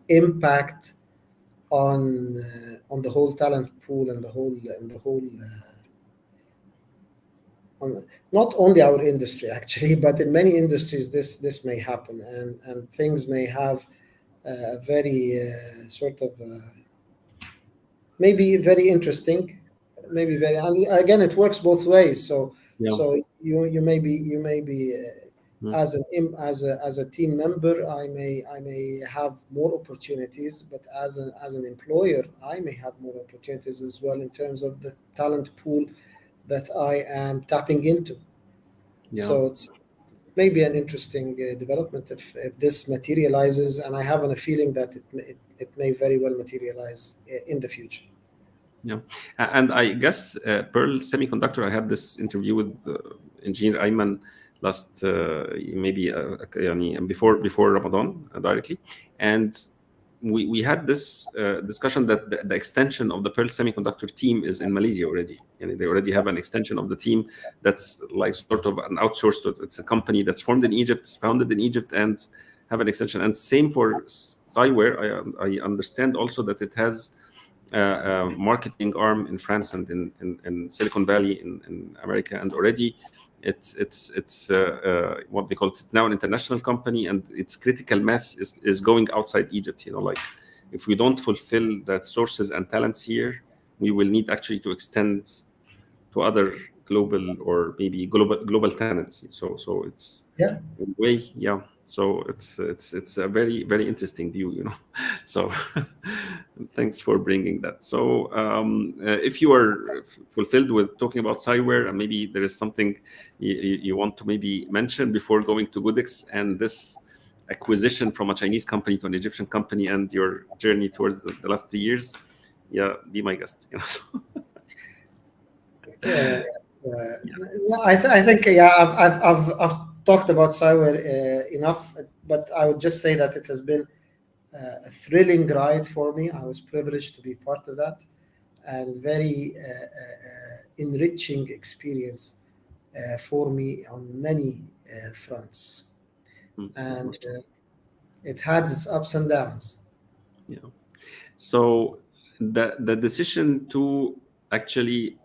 impact on the whole talent pool, on not only our industry, actually, but in many industries this may happen, and things may have a very sort of maybe very interesting, maybe very, and again, it works both ways. So Yeah. so you may be As a team member, I may have more opportunities, but as an employer, I may have more opportunities as well in terms of the talent pool that I am tapping into. Yeah. So it's maybe an interesting development if this materializes, and I have a feeling that it may very well materialize in the future. Yeah, and I guess Pearl Semiconductor. I had this interview with Engineer Ayman last maybe يعني before Ramadan directly, and we had this discussion that the extension of the Pearl Semiconductor team is in Malaysia already. And they already have an extension of the team that's like sort of an outsourced. It's a company that's formed in Egypt, founded in Egypt, and have an extension. And same for Si-Ware. I understand also that it has marketing arm in France and in Silicon Valley in America, and already it's what they call it's now an international company, and its critical mass is going outside Egypt. Like if we don't fulfill the sources and talents here, we will need actually to extend to other global or maybe global talents. So it's Yeah. in a way, yeah. So it's a very, very interesting view. So thanks for bringing that. So if you are fulfilled with talking about Si-Ware, and maybe there is something you want to maybe mention before going to Goodix and this acquisition from a Chinese company to an Egyptian company and your journey towards the last 3 years, yeah, be my guest. So. I think I've talked about Si-Ware enough, but I would just say that it has been a thrilling ride for me. I was privileged to be part of that, and very enriching experience for me on many fronts, and it had its ups and downs. Yeah. So the decision to actually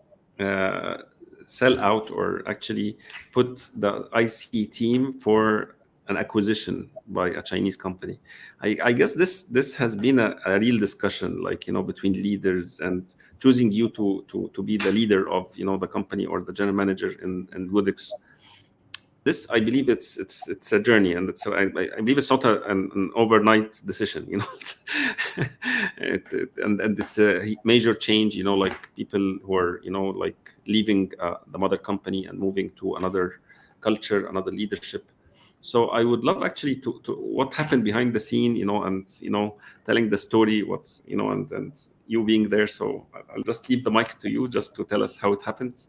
sell out or actually put the IC team for an acquisition by a Chinese company, I guess this has been a real discussion, like between leaders, and choosing you to be the leader of the company or the general manager in Goodix. This, I believe, it's a journey, and I believe it's not an overnight decision. And it's a major change. Like people who are like leaving the mother company and moving to another culture, another leadership. So I would love actually to what happened behind the scene, and telling the story, what's and you being there. So I'll just leave the mic to you, just to tell us how it happened.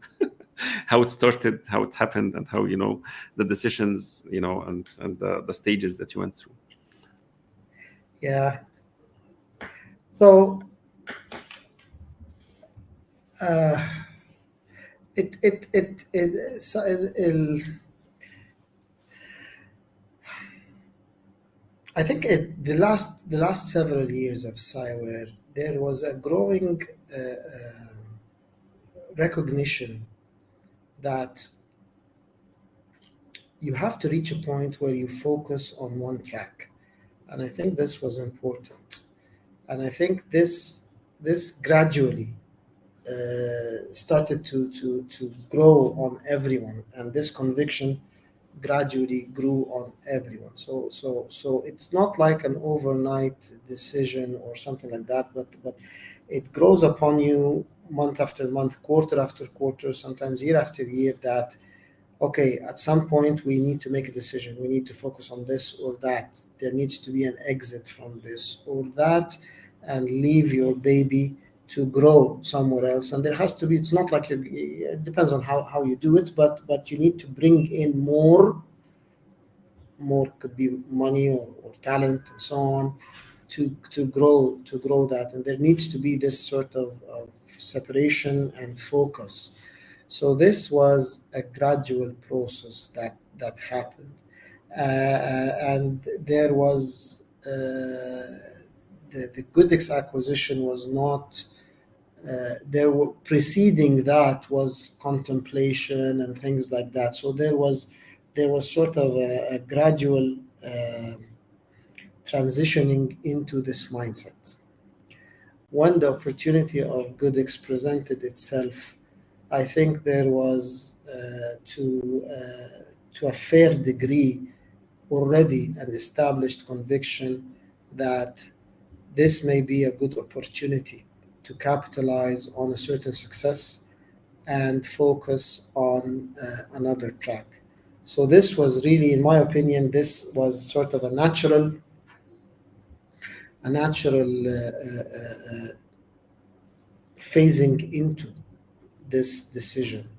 How it started, how it happened, and how the decisions, and the stages that you went through. Yeah. So I think the last several years of Si-Ware, there was a growing recognition that you have to reach a point where you focus on one track, and I think this was important, and I think this gradually started to grow on everyone, and this conviction gradually grew on everyone. So it's not like an overnight decision or something like that, but it grows upon you month after month, quarter after quarter, sometimes year after year, that okay, at some point we need to make a decision. We need to focus on this or that. There needs to be an exit from this or that, and leave your baby to grow somewhere else. And there has to be, it's not like it depends on how you do it, but you need to bring in more, could be money or talent and so on, to grow that. And there needs to be this sort of separation and focus. So this was a gradual process that happened, and there was the Goodix acquisition was not. There were preceding that was contemplation and things like that. So there was sort of a gradual transitioning into this mindset. When the opportunity of Goodix presented itself, I think there was to a fair degree already an established conviction that this may be a good opportunity to capitalize on a certain success and focus on another track. So this was really, in my opinion, this was sort of a natural phasing into this decision.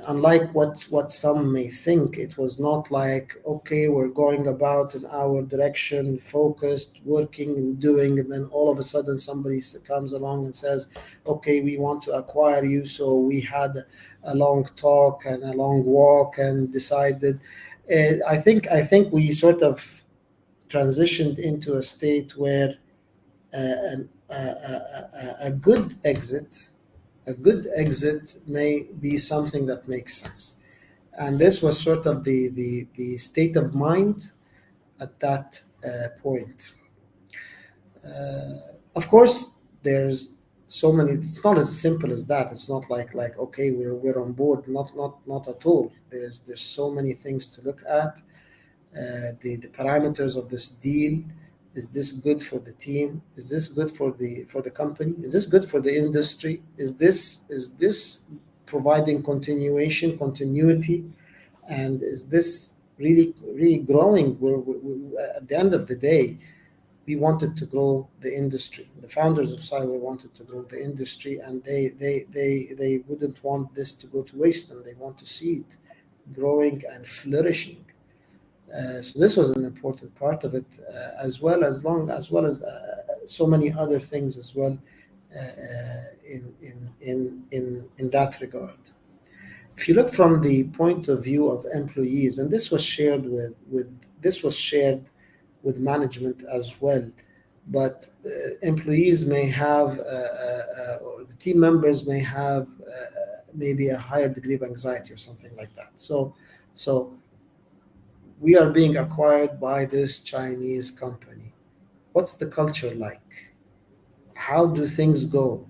Unlike what some may think, it was not like, okay, we're going about in our direction, focused, working and doing, and then all of a sudden somebody comes along and says, okay, we want to acquire you. So we had a long talk and a long walk and decided. I think we sort of transitioned into a state where a good exit, a good exit may be something that makes sense. And this was sort of the state of mind at that point. Of course, there's so many. It's not as simple as that. It's not like okay, we're on board. Not at all. There's so many things to look at. The parameters of this deal. Is this good for the team? Is this good for the company? Is this good for the industry? Is this providing continuity, and is this really growing? At the end of the day, we wanted to grow the industry. The founders of Si-Ware wanted to grow the industry, and they wouldn't want this to go to waste, and they want to see it growing and flourishing. So this was an important part of it, as well as so many other things as well in that regard. If you look from the point of view of employees, and this was shared with management as well, but employees may have or the team members may have maybe a higher degree of anxiety or something like that. So we are being acquired by this Chinese company. What's the culture like? How do things go?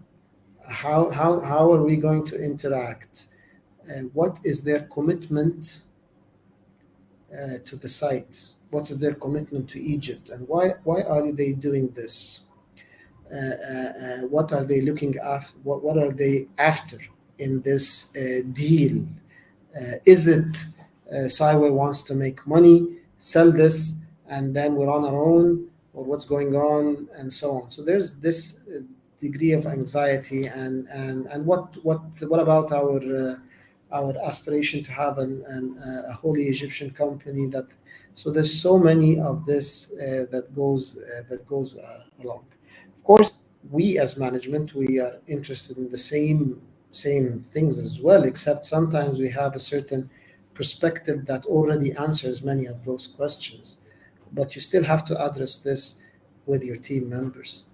How are we going to interact? What is their commitment to the site? What is their commitment to Egypt? And why are they doing this? What are they looking after? What are they after in this deal? Is it Si-Ware wants to make money, sell this, and then we're on our own, or what's going on, and so on. So there's this degree of anxiety, and what about our aspiration to have a holy Egyptian company that. So there's so many of this that goes along. Of course, we as management, we are interested in the same things as well, except sometimes we have a certain perspective that already answers many of those questions, but you still have to address this with your team members.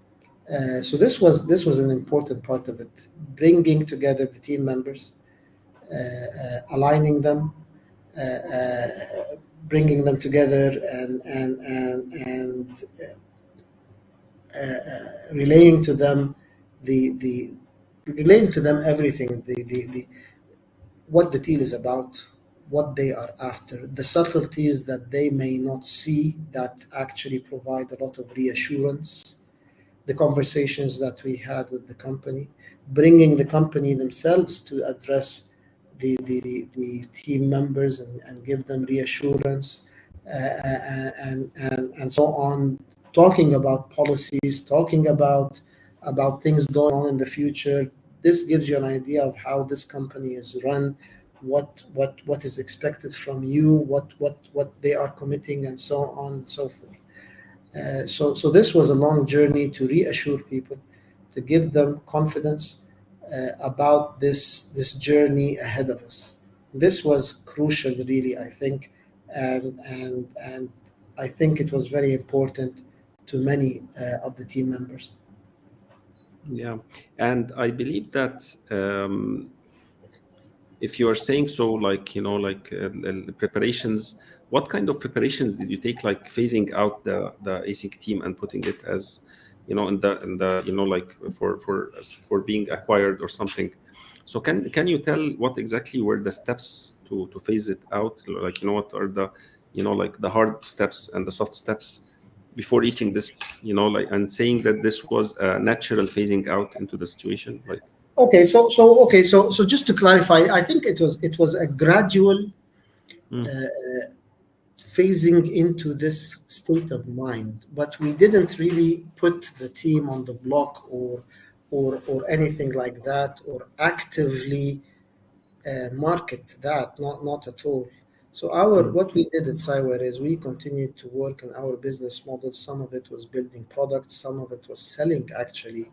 So this was an important part of it, bringing together the team members, aligning them, bringing them together, and relaying to them the relaying to them everything, the what the deal is about, what they are after, the subtleties that they may not see that actually provide a lot of reassurance, the conversations that we had with the company, bringing the company themselves to address the team members and give them reassurance, and so on, talking about policies, talking about things going on in the future. This gives you an idea of how this company is run, what is expected from you, what they are committing, and so on and so forth. So this was a long journey to reassure people, to give them confidence about this journey ahead of us. This was crucial, really, I think, and I think it was very important to many of the team members. Yeah, and I believe that if you are saying so, like preparations, what kind of preparations did you take, like phasing out the ASIC team and putting it as, in the like for being acquired or something? So can you tell what exactly were the steps to phase it out? Like, what are the, like the hard steps and the soft steps before reaching this, like, and saying that this was a natural phasing out into the situation, like. Okay, so just to clarify, I think it was a gradual Mm, phasing into this state of mind, but we didn't really put the team on the block or anything like that, or actively market that, not at all. So our mm, what we did at Si-Ware is we continued to work on our business model. Some of it was building products, some of it was selling actually mm,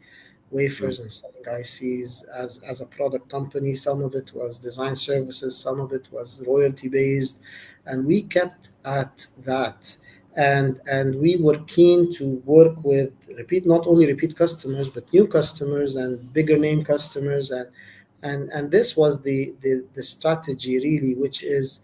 wafers and selling ICs as a product company. Some of it was design services, some of it was royalty based, and we kept at that. And we were keen to work with not only repeat customers, but new customers and bigger name customers. And this was the strategy really, which is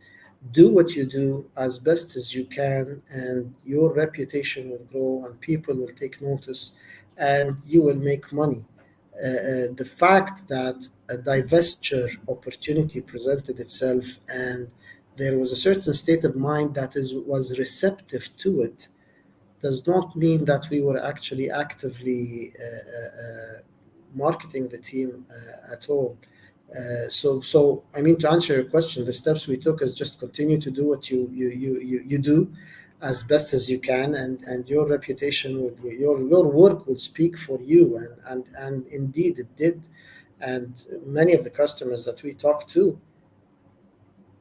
do what you do as best as you can, and your reputation will grow and people will take notice and you will make money. The fact that a divestiture opportunity presented itself and there was a certain state of mind that was receptive to it does not mean that we were actually actively marketing the team at all. So I mean, to answer your question, the steps we took is just continue to do what you do as best as you can, and your reputation will your work will speak for you, and indeed it did. And many of the customers that we talked to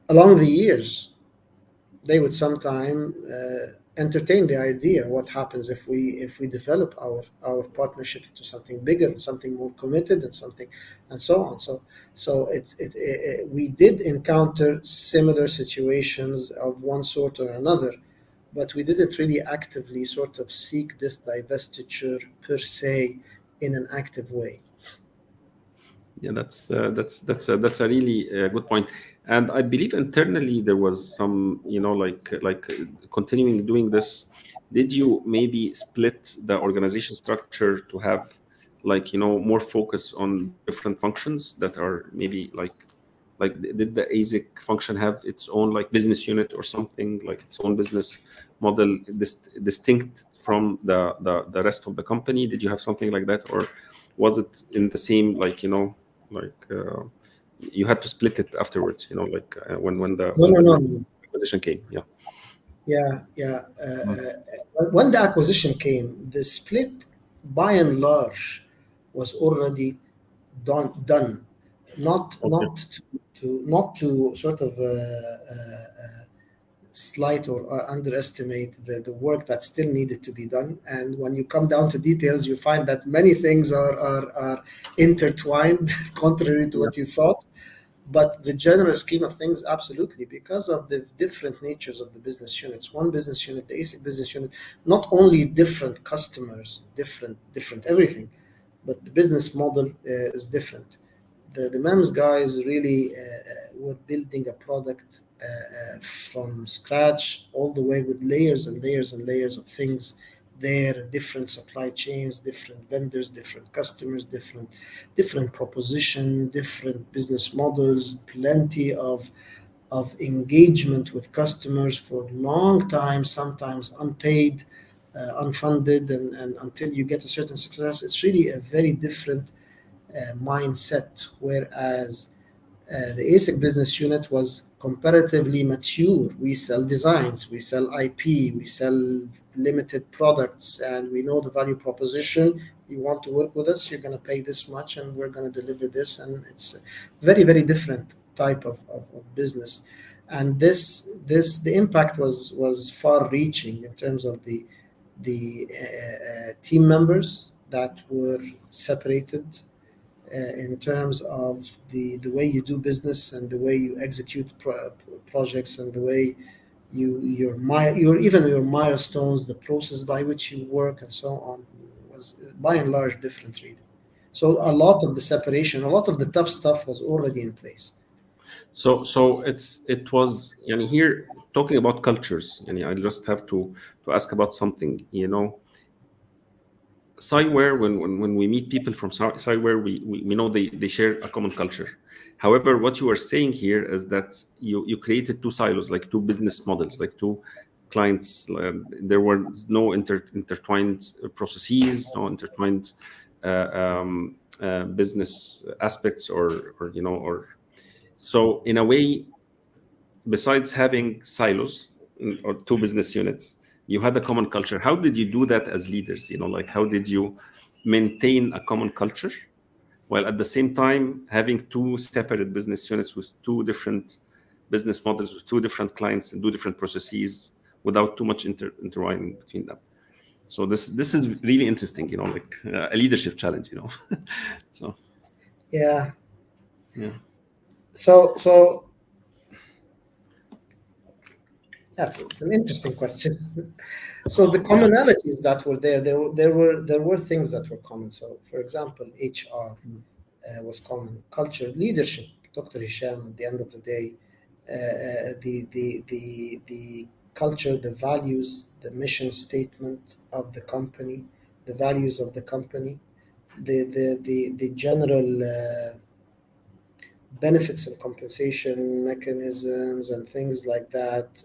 along the years, they would sometime entertain the idea what happens if we develop our partnership into something bigger and something more committed and something and so on. So we did encounter similar situations of one sort or another, but we didn't really actively sort of seek this divestiture per se in an active way. yeah, that's a really good point. And I believe internally there was some, continuing doing this. Did you maybe split the organization structure to have, like, more focus on the different functions that are maybe like did the ASIC function have its own like business unit or something, like its own business model, distinct from the rest of the company? Did you have something like that, or was it in the same, like, like you had to split it afterwards, like when the No, when no, the no, no. acquisition came? Yeah. Yeah. Mm. When the acquisition came, the split by and large was already done. Not Okay. not not to sort of slight or underestimate the work that still needed to be done. And when you come down to details, you find that many things are intertwined, contrary to Yeah. what you thought. But the general scheme of things, absolutely, because of the different natures of the business units. One business unit, the ASIC business unit, not only different customers, different everything, but the business model is different. The MEMS guys really were building a product from scratch, all the way with layers and layers and layers of things there, different supply chains, different vendors, different customers, different proposition, different business models, plenty of engagement with customers for long time, sometimes unpaid, unfunded, and until you get a certain success. It's really a very different mindset, whereas the ASIC business unit was comparatively mature. We sell designs, we sell IP, we sell limited products, and we know the value proposition. You want to work with us, you're going to pay this much, and we're going to deliver this. And it's a very, very different type of business. And the impact was far-reaching in terms of the team members that were separated, in terms of the way you do business and the way you execute projects, and the way your milestones, the process by which you work, and so on, was by and large different, really. So a lot of the separation, a lot of the tough stuff was already in place. So it was, here talking about cultures, I just have to ask about something. Si-Ware, when we meet people from Si-Ware, we know they share a common culture. However, what you are saying here is that you created two silos, like two business models, like two clients. There were no intertwined processes, no intertwined business aspects, or or so in a way, besides having silos or two business units, you had a common culture. How did you do that as leaders? Like how did you maintain a common culture while at the same time having two separate business units with two different business models, with two different clients and two different processes, without too much intertwining between them? So this is really interesting, like a leadership challenge, So Yeah. yeah. So it's an interesting question. So the Yeah. commonalities that were there were things that were common. So, for example, HR was common. Culture, leadership. Dr. Hisham, at the end of the day, the culture, the values, the mission statement of the company, the values of the company, the general benefits and compensation mechanisms and things like that.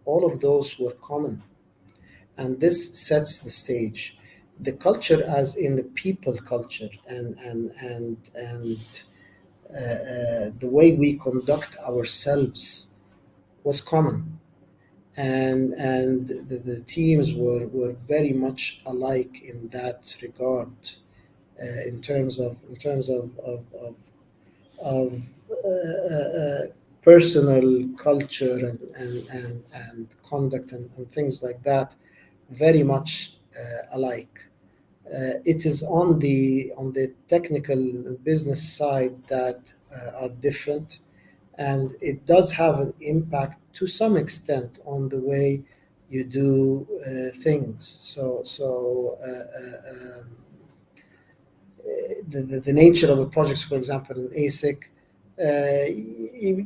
All of those were common, and this sets the stage. The culture, as in the people culture, and the way we conduct ourselves was common, and the teams were very much alike in that regard, in terms of personal culture and conduct and things like that, very much alike. It is on the technical and business side that are different, and it does have an impact to some extent on the way you do things. The nature of the projects, for example, in ASIC,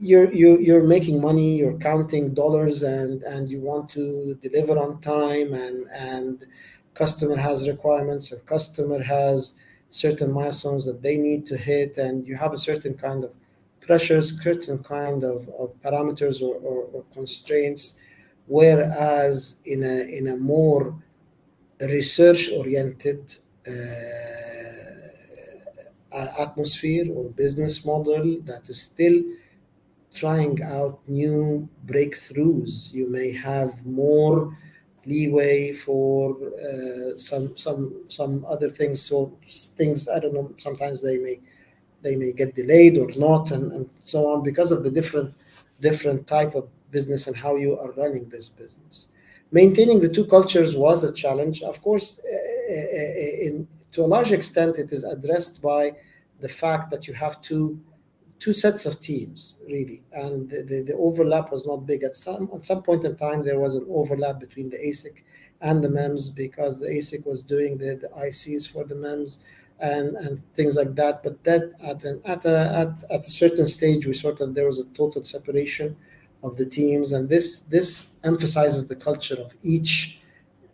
you're making money, you're counting dollars, and you want to deliver on time, and customer has requirements, and customer has certain milestones that they need to hit, and you have a certain kind of pressures, certain kind of parameters or constraints. Whereas in a more research oriented atmosphere or business model that is still trying out new breakthroughs, you may have more leeway for some other things. So things, I don't know, sometimes they may get delayed or not, and so on, because of the different type of business and how you are running this business. Maintaining the two cultures was a challenge, of course. To a large extent, it is addressed by the fact that you have two sets of teams, really, and the overlap was not big. At some point in time, there was an overlap between the ASIC and the MEMS, because the ASIC was doing the ICs for the MEMS and things like that. But that at a certain stage, there was a total separation of the teams, and this emphasizes the culture of each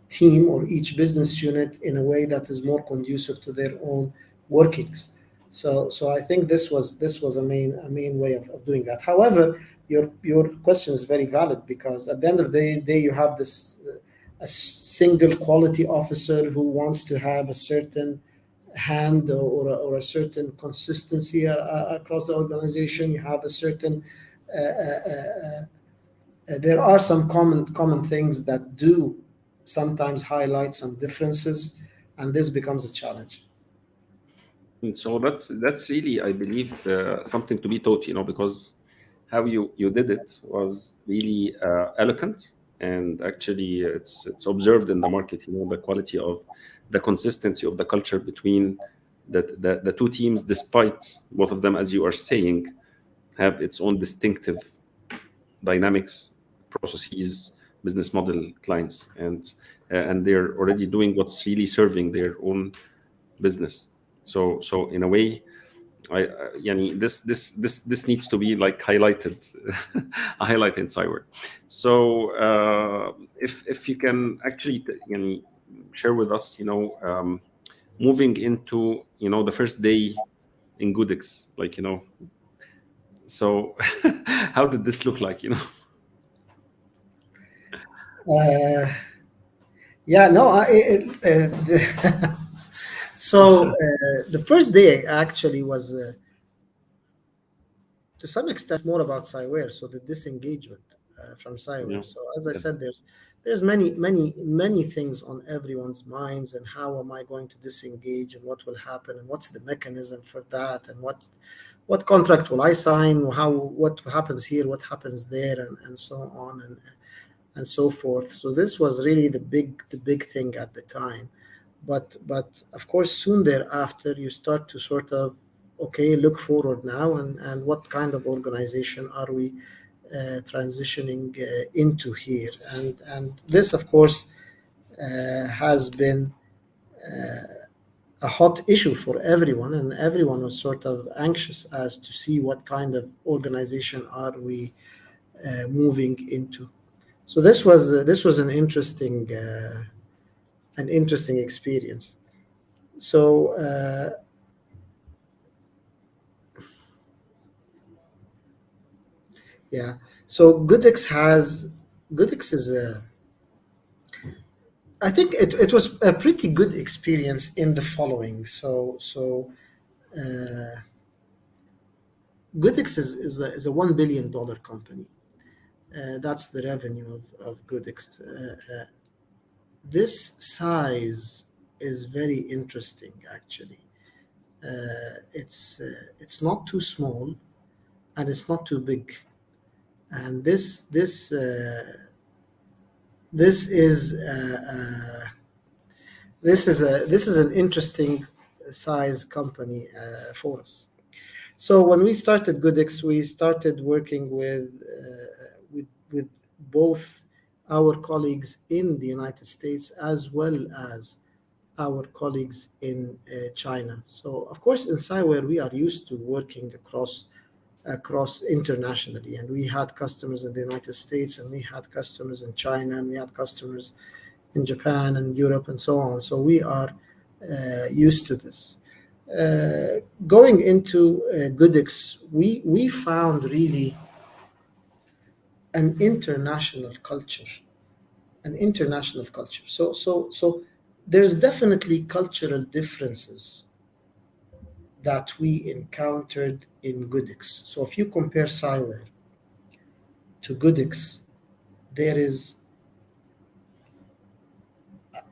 team or each business unit in a way that is more conducive to their own workings. So I think this was a main way of doing that. However, your question is very valid, because at the end of the day, you have this a single quality officer who wants to have a certain hand or a certain consistency across the organization. You have a certain there are some common things that do sometimes highlight some differences, and this becomes a challenge. And so that's really, I believe, something to be taught, because how you did it was really eloquent, and actually it's observed in the market, the quality of the consistency of the culture between the two teams, despite both of them, as you are saying, have its own distinctive dynamics, processes, business model, clients, and they're already doing what's really serving their own business. So in a way, yani this needs to be like highlighted, a highlight in Si-Ware. So if you can actually share with us, moving into, the first day in Goodix, like, so how did this look like, Uh, yeah, no, so the first day actually was to some extent more about Si-Ware, so the disengagement from Si-Ware. Yeah. So as I said, Yes. there's many things on everyone's minds, and how am I going to disengage, and what will happen, and what's the mechanism for that, and what contract will I sign, what happens here, what happens there, and so on and so forth. So this was really the big thing at the time. But of course, soon thereafter, you start to sort of, okay, look forward now, and what kind of organization are we transitioning into here? And this, of course, has been a hot issue for everyone, and everyone was sort of anxious as to see what kind of organization are we moving into. So this was an interesting experience. So yeah, so Goodix is a, I think it was a pretty good experience in the following. So Goodix is a $1 billion company. That's the revenue of Goodix. This size is very interesting, actually. It's not too small, and it's not too big. And this is this is an interesting size company for us. So when we started Goodix, we started working with both our colleagues in the United States, as well as our colleagues in China. So of course, in Si-Ware, we are used to working across internationally, and we had customers in the United States, and we had customers in China, and we had customers in Japan and Europe, and so on. So we are used to this. Going into Goodix, we found really an international culture, So there's definitely cultural differences that we encountered in Goodix. So if you compare Si-Ware to Goodix, there is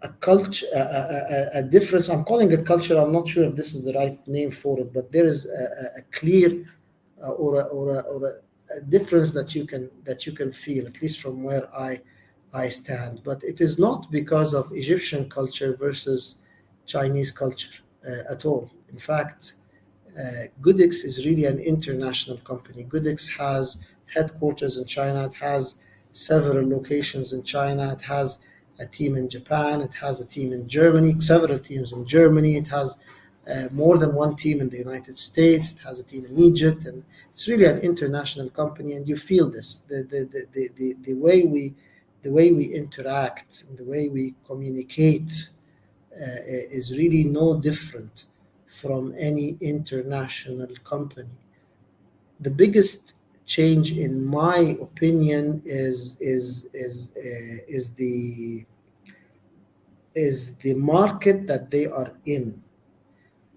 a culture, a difference. I'm calling it culture. I'm not sure if this is the right name for it, but there is a clear or a difference that you can feel, at least from where I stand. But it is not because of Egyptian culture versus Chinese culture at all. In fact, Goodix is really an international company. Goodix has headquarters in China. It has several locations in China. It has a team in Japan. It has a team in Germany, several teams in Germany. It has more than one team in the United States. It has a team in Egypt, and it's really an international company. And you feel this the way we interact and the way we communicate is really no different from any international company. The biggest change, in my opinion, is the market that they are in.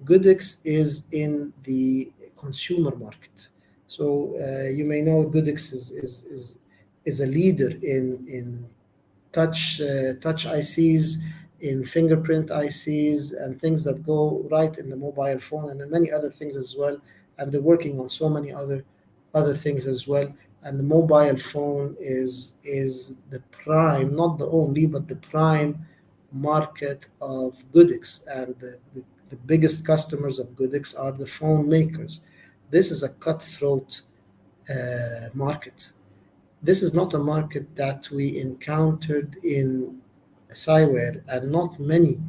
Goodix is in the consumer market. So you may know Goodix is a leader in touch ICs, in fingerprint ICs, and things that go right in the mobile phone, and many other things as well. And they're working on so many other things as well. And the mobile phone is the prime, not the only, but the prime market of Goodix. And the biggest customers of Goodix are the phone makers. This is a cutthroat market. This is not a market that we encountered in Si-Ware, and not many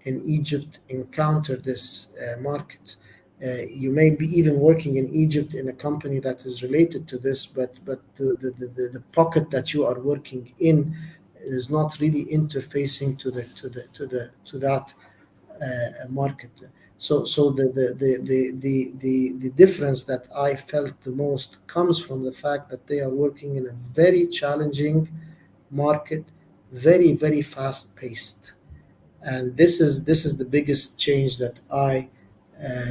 in Egypt encounter this market. You may be even working in Egypt in a company that is related to this, but the pocket that you are working in is not really interfacing to that market. So the difference that I felt the most comes from the fact that they are working in a very challenging market, very fast paced, and this is the biggest change that I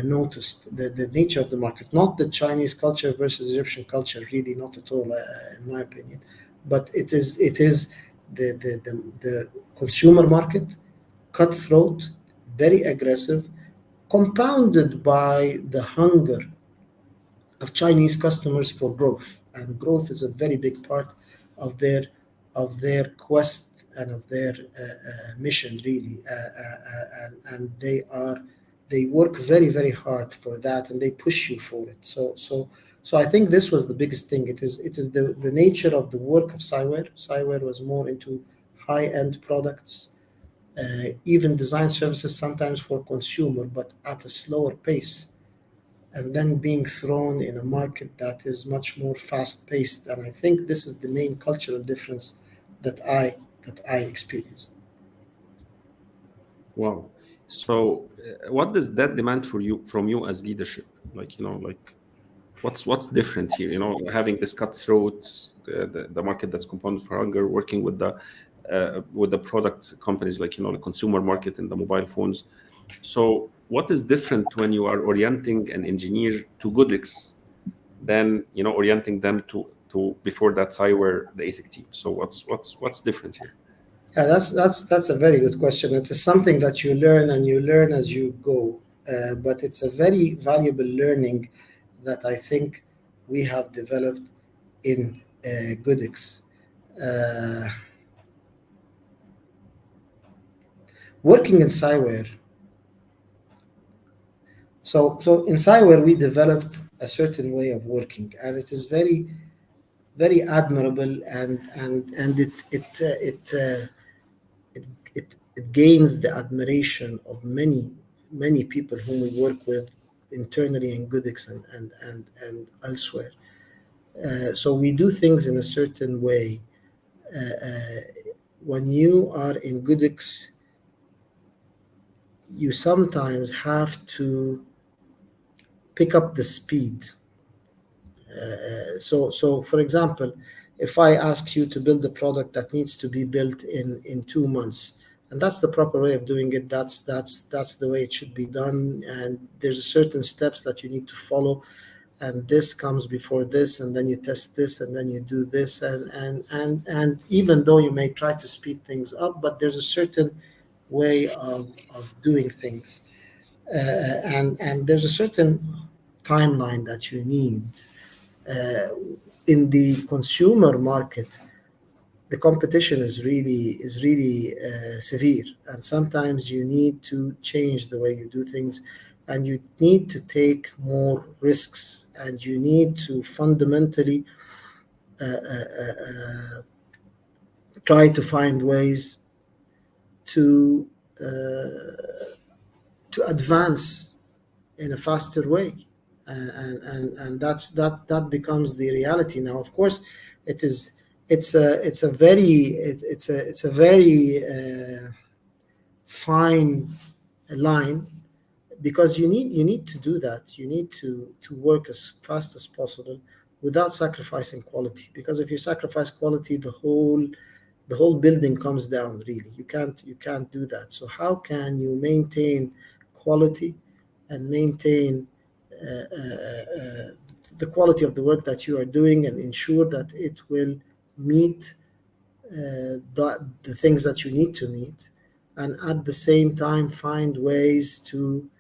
noticed. The nature of the market, not the Chinese culture versus Egyptian culture, really not at all, in my opinion, but it is the consumer market, cutthroat, very aggressive, compounded by the hunger of Chinese customers for growth, and growth is a very big part of their quest and of their mission, really, and they work very hard for that, and they push you for it. So I think this was the biggest thing. It is the nature of the work of Si-Ware. Si-Ware was more into high end products, even design services sometimes for consumer, but at a slower pace, and then being thrown in a market that is much more fast paced. And I think this is the main cultural difference that I experienced. Wow. So, what does that demand for you from you as leadership? Like, like what's different here? Having this cutthroat, the market that's compounded for hunger, working with the product companies, like the consumer market and the mobile phones. So, what is different when you are orienting an engineer to Goodix than orienting them to before that Si-Ware, the ASIC team? So, what's different here? Yeah, that's a very good question. It is something that you learn and you learn as you go, but it's a very valuable learning that I think we have developed in Goodix. Uh, Working in Si-Ware. So in Si-Ware we developed a certain way of working, and it is very admirable, and it gains the admiration of many people whom we work with internally in Goodix and elsewhere. So we do things in a certain way. When you are in Goodix, you sometimes have to pick up the speed. So for example, if I ask you to build a product that needs to be built in 2 months, and that's the proper way of doing it, that's the way it should be done, and there's a certain steps that you need to follow, and this comes before this, and then you test this, and then you do this, and even though you may try to speed things up, but there's a certain way of doing things, and there's a certain timeline that you need. uh, in the consumer market, the competition is really severe, and sometimes you need to change the way you do things, and you need to take more risks, and you need to fundamentally try to find ways to advance in a faster way, and that becomes the reality now. Of course, it is it's a very fine line, because you need to do that. You need to work as fast as possible without sacrificing quality, because if you sacrifice quality, the whole building comes down. Really, you can't do that. So how can you maintain quality and maintain the quality of the work that you are doing, and ensure that it will meet the things that you need to meet, and at the same time find ways to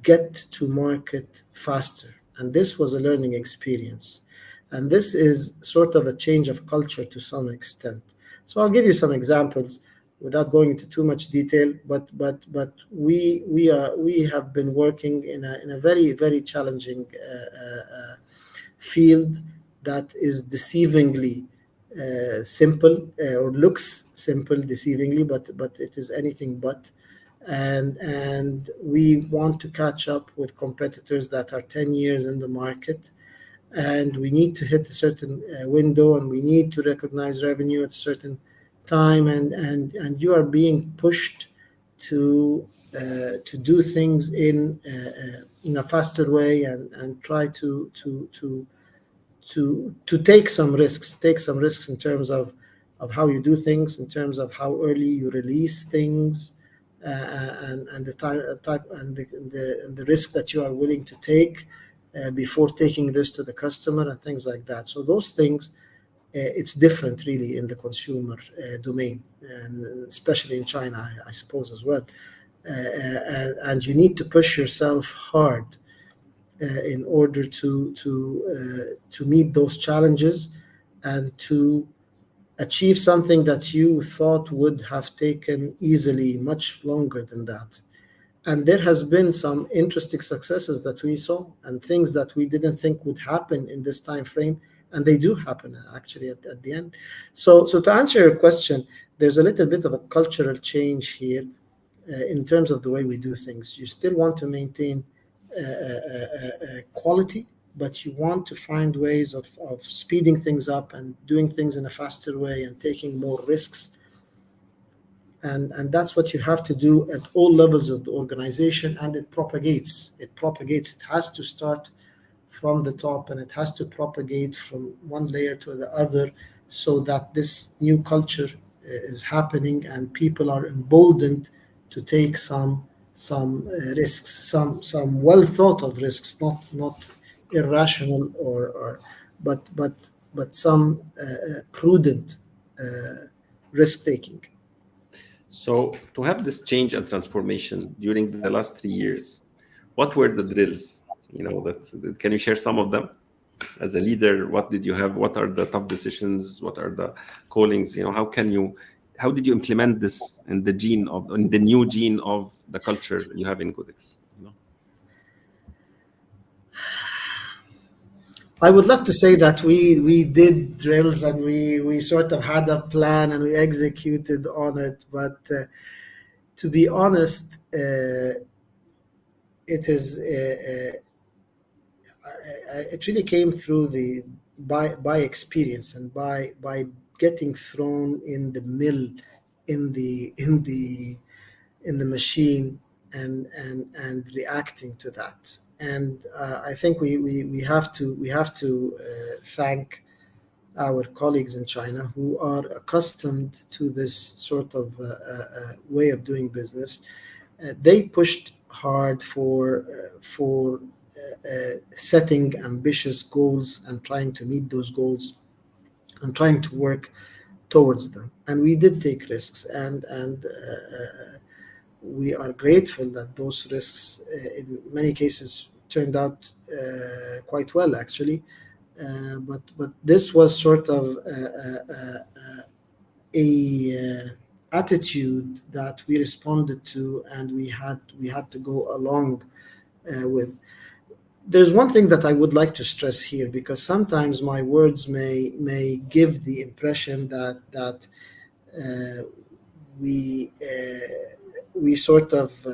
get to market faster. And this was a learning experience. And this is sort of a change of culture to some extent. So I'll give you some examples without going into too much detail, but we have been working in a very challenging field that is deceivingly simple, or looks simple deceivingly, but it is anything but. And we want to catch up with competitors that are 10 years in the market, and we need to hit a certain window, and we need to recognize revenue at a certain time, and you are being pushed to do things in a faster way, and try to take some risks in terms of how you do things, in terms of how early you release things, and the type and the risk that you are willing to take before taking this to the customer, and things like that. So those things, it's different really in the consumer domain, and especially in China, I suppose, as well. And you need to push yourself hard in order to meet those challenges, and to achieve something that you thought would have taken easily much longer than that. And there has been some interesting successes that we saw, and things that we didn't think would happen in this time frame, and they do happen actually at the end. So to answer your question, there's a little bit of a cultural change here in terms of the way we do things. You still want to maintain quality, but you want to find ways of speeding things up and doing things in a faster way and taking more risks. And that's what you have to do at all levels of the organization, and it propagates. It has to start from the top, and it has to propagate from one layer to the other, so that this new culture is happening, and people are emboldened to take some risks, some well thought of risks, not irrational, or but some prudent risk taking. So to have this change and transformation during the last 3 years, what were the drills? Can you share some of them? As a leader, what did you have? What are the tough decisions? What are the callings? How did you implement this in the new gene of the culture you have in Goodix? I would love to say that we did drills, and we sort of had a plan and we executed on it, but to be honest, it really came through the by experience, and by getting thrown in the mill, in the machine, and reacting to that. And I think we have to thank our colleagues in China, who are accustomed to this sort of way of doing business. They pushed hard for setting ambitious goals, and trying to meet those goals, and trying to work towards them. And we did take risks, and we are grateful that those risks, in many cases, turned out quite well, actually. But this was sort of a attitude that we responded to, and we had to go along with. There's one thing that I would like to stress here, because sometimes my words may give the impression that we sort of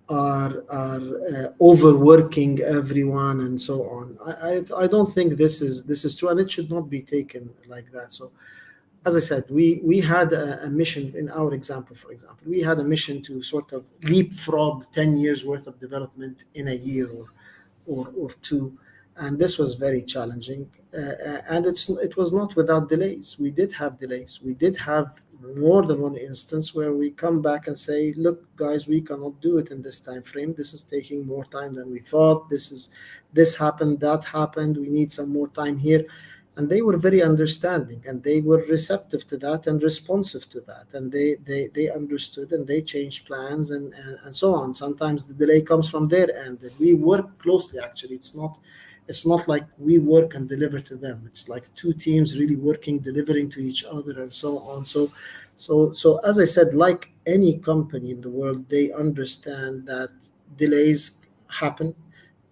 are overworking everyone and so on. I don't think this is true, and it should not be taken like that. So, as I said, we had a mission in our example. For example, we had a mission to sort of leapfrog 10 years worth of development in a year or two, and this was very challenging. And it was not without delays. We did have delays. We did have more than one instance where we come back and say, "Look, guys, we cannot do it in this time frame. This is taking more time than we thought. This happened, that happened. We need some more time here." And they were very understanding, and they were receptive to that and responsive to that, and they understood, and they changed plans, and so on. Sometimes the delay comes from their end, and we work closely. Actually, it's not like we work and deliver to them. It's like two teams really working, delivering to each other, and so on. So as I said, like any company in the world, they understand that delays happen,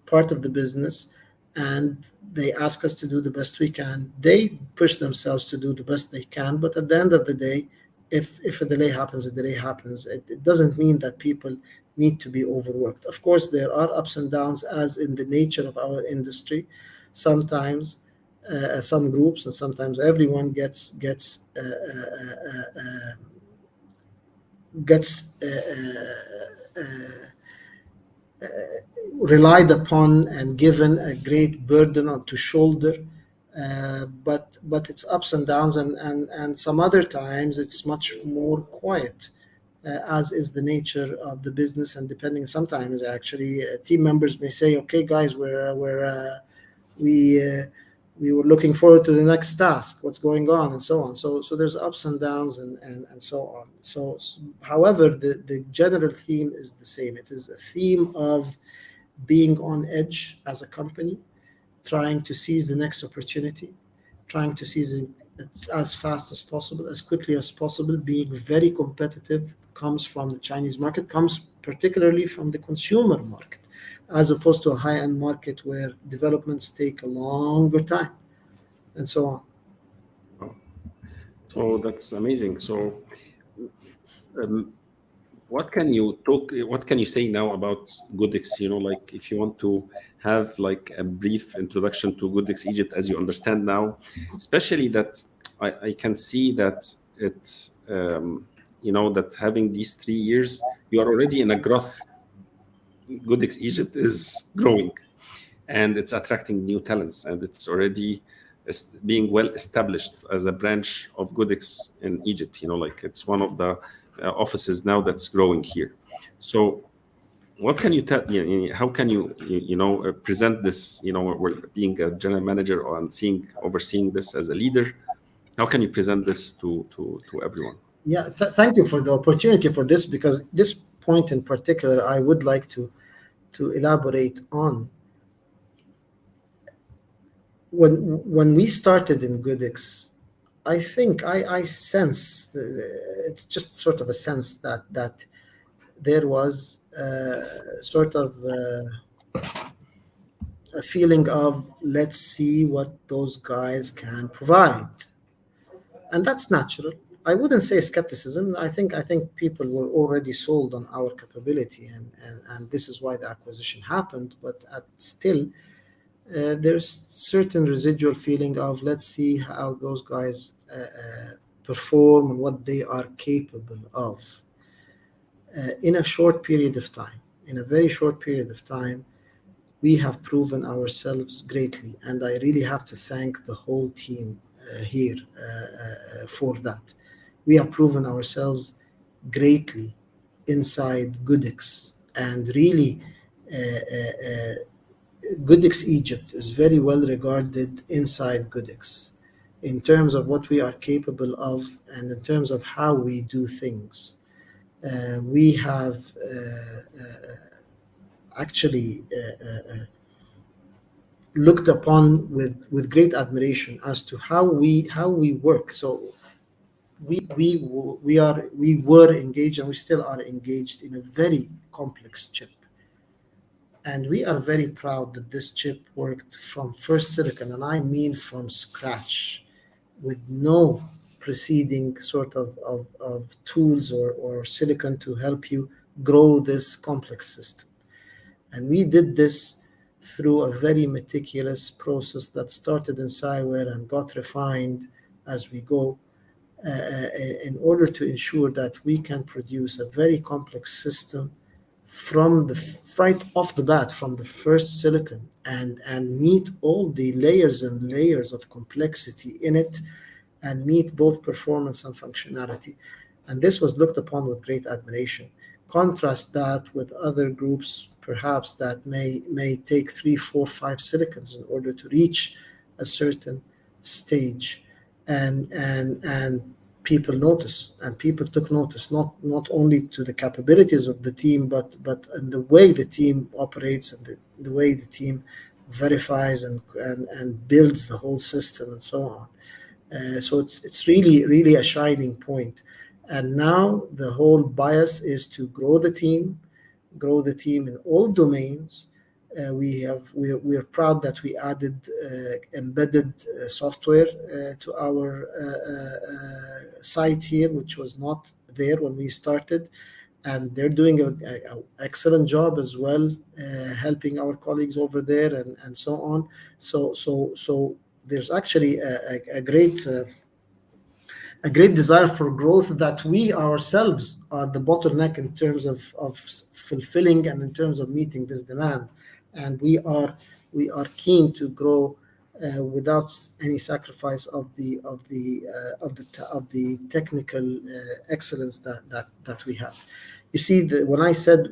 part of the business, and they ask us to do the best we can. They push themselves to do the best they can, but at the end of the day, if a delay happens, a delay happens. It doesn't mean that people need to be overworked. Of course, there are ups and downs, as in the nature of our industry. Sometimes some groups and sometimes everyone gets relied upon and given a great burden on to shoulder. But it's ups and downs, and some other times it's much more quiet, as is the nature of the business. And depending, sometimes actually team members may say, "Okay, guys, we we were looking forward to the next task. What's going on?" and so on. So there's ups and downs and so on. However, the general theme is the same. It is a theme of being on edge as a company, trying to seize the next opportunity, trying to seize it as fast as possible, as quickly as possible, being very competitive. Comes from the Chinese market, comes particularly from the consumer market, as opposed to a high-end market where developments take a longer time, and so on. Oh, so that's amazing. So, um, what can you talk? What can you say now about Goodix? Like if you want to have like a brief introduction to Goodix Egypt as you understand now, especially that I can see that it's that having these 3 years, you are already in a growth. Goodix Egypt is growing and it's attracting new talents, and it's already being well established as a branch of Goodix in Egypt. Like it's one of the offices now that's growing here. So what can you tell? How can you present this? We're being a general manager and overseeing this as a leader. How can you present this to everyone? Yeah, thank you for the opportunity for this, because this point in particular I would like to elaborate on. When we started in Goodix, I think I sense, it's just sort of a sense that there was sort of a feeling of, let's see what those guys can provide, and that's natural. I wouldn't say skepticism. I think people were already sold on our capability, and this is why the acquisition happened. But still, there's certain residual feeling of, let's see how those guys perform and what they are capable of in a short period of time. In a very short period of time, we have proven ourselves greatly, and I really have to thank the whole team here for that. We have proven ourselves greatly inside Goodix, and really, Goodix Egypt is very well regarded inside Goodix in terms of what we are capable of and in terms of how we do things. We have actually looked upon with great admiration as to how we work. So we were engaged, and we still are engaged in a very complex chip. And we are very proud that this chip worked from first silicon, and I mean from scratch, with no preceding sort of tools or silicon to help you grow this complex system. And we did this through a very meticulous process that started in Si-Ware and got refined as we go, in order to ensure that we can produce a very complex system from right off the bat, from the first silicon, and meet all the layers and layers of complexity in it, and meet both performance and functionality. And this was looked upon with great admiration. Contrast that with other groups, perhaps, that may take 3, 4, 5 silicons in order to reach a certain stage, and people notice, and people took notice, not only to the capabilities of the team, but in the way the team operates, and the way the team verifies and builds the whole system, and so on. So it's really a shining point. And now the whole bias is to grow the team in all domains. We are proud that we added embedded software to our site here, which was not there when we started. and they're doing a excellent job as well, helping our colleagues over there and so on. So there's actually a great desire for growth that we ourselves are the bottleneck in terms of fulfilling and in terms of meeting this demand. And we are keen to grow without any sacrifice of the technical excellence that we have. You see, when I said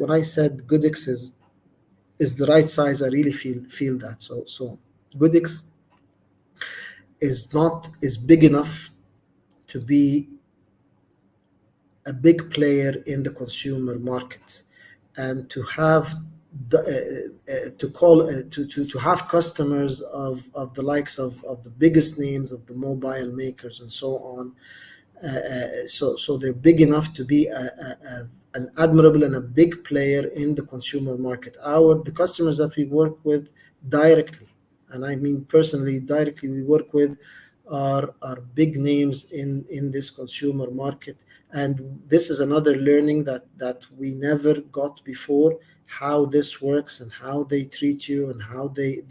Goodix is the right size, I really feel that. So Goodix is big enough to be a big player in the consumer market, and to have to have customers of the likes of the biggest names of the mobile makers and so on. So they're big enough to be an admirable and a big player in the consumer market. The customers that we work with directly, and I mean personally directly, we work with are big names in this consumer market. And this is another learning that we never got before, how this works and how they treat you and how the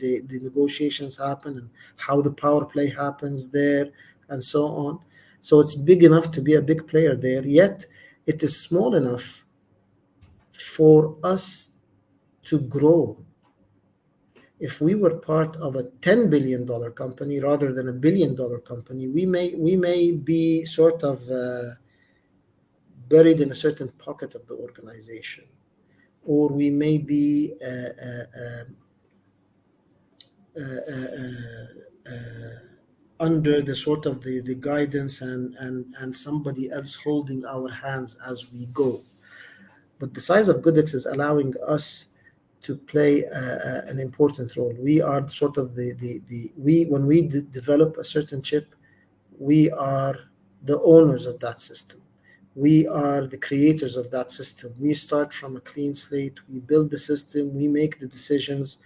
negotiations happen and how the power play happens there and so on. So it's big enough to be a big player there, yet it is small enough for us to grow. If we were part of a $10 billion company rather than a $1 billion company, we may be sort of buried in a certain pocket of the organization, or we may be under the sort of the guidance and somebody else holding our hands as we go. But the size of Goodix is allowing us to play an important role. We are sort of when we develop a certain chip, we are the owners of that system. We are the creators of that system. We start from a clean slate. We build the system. We make the decisions,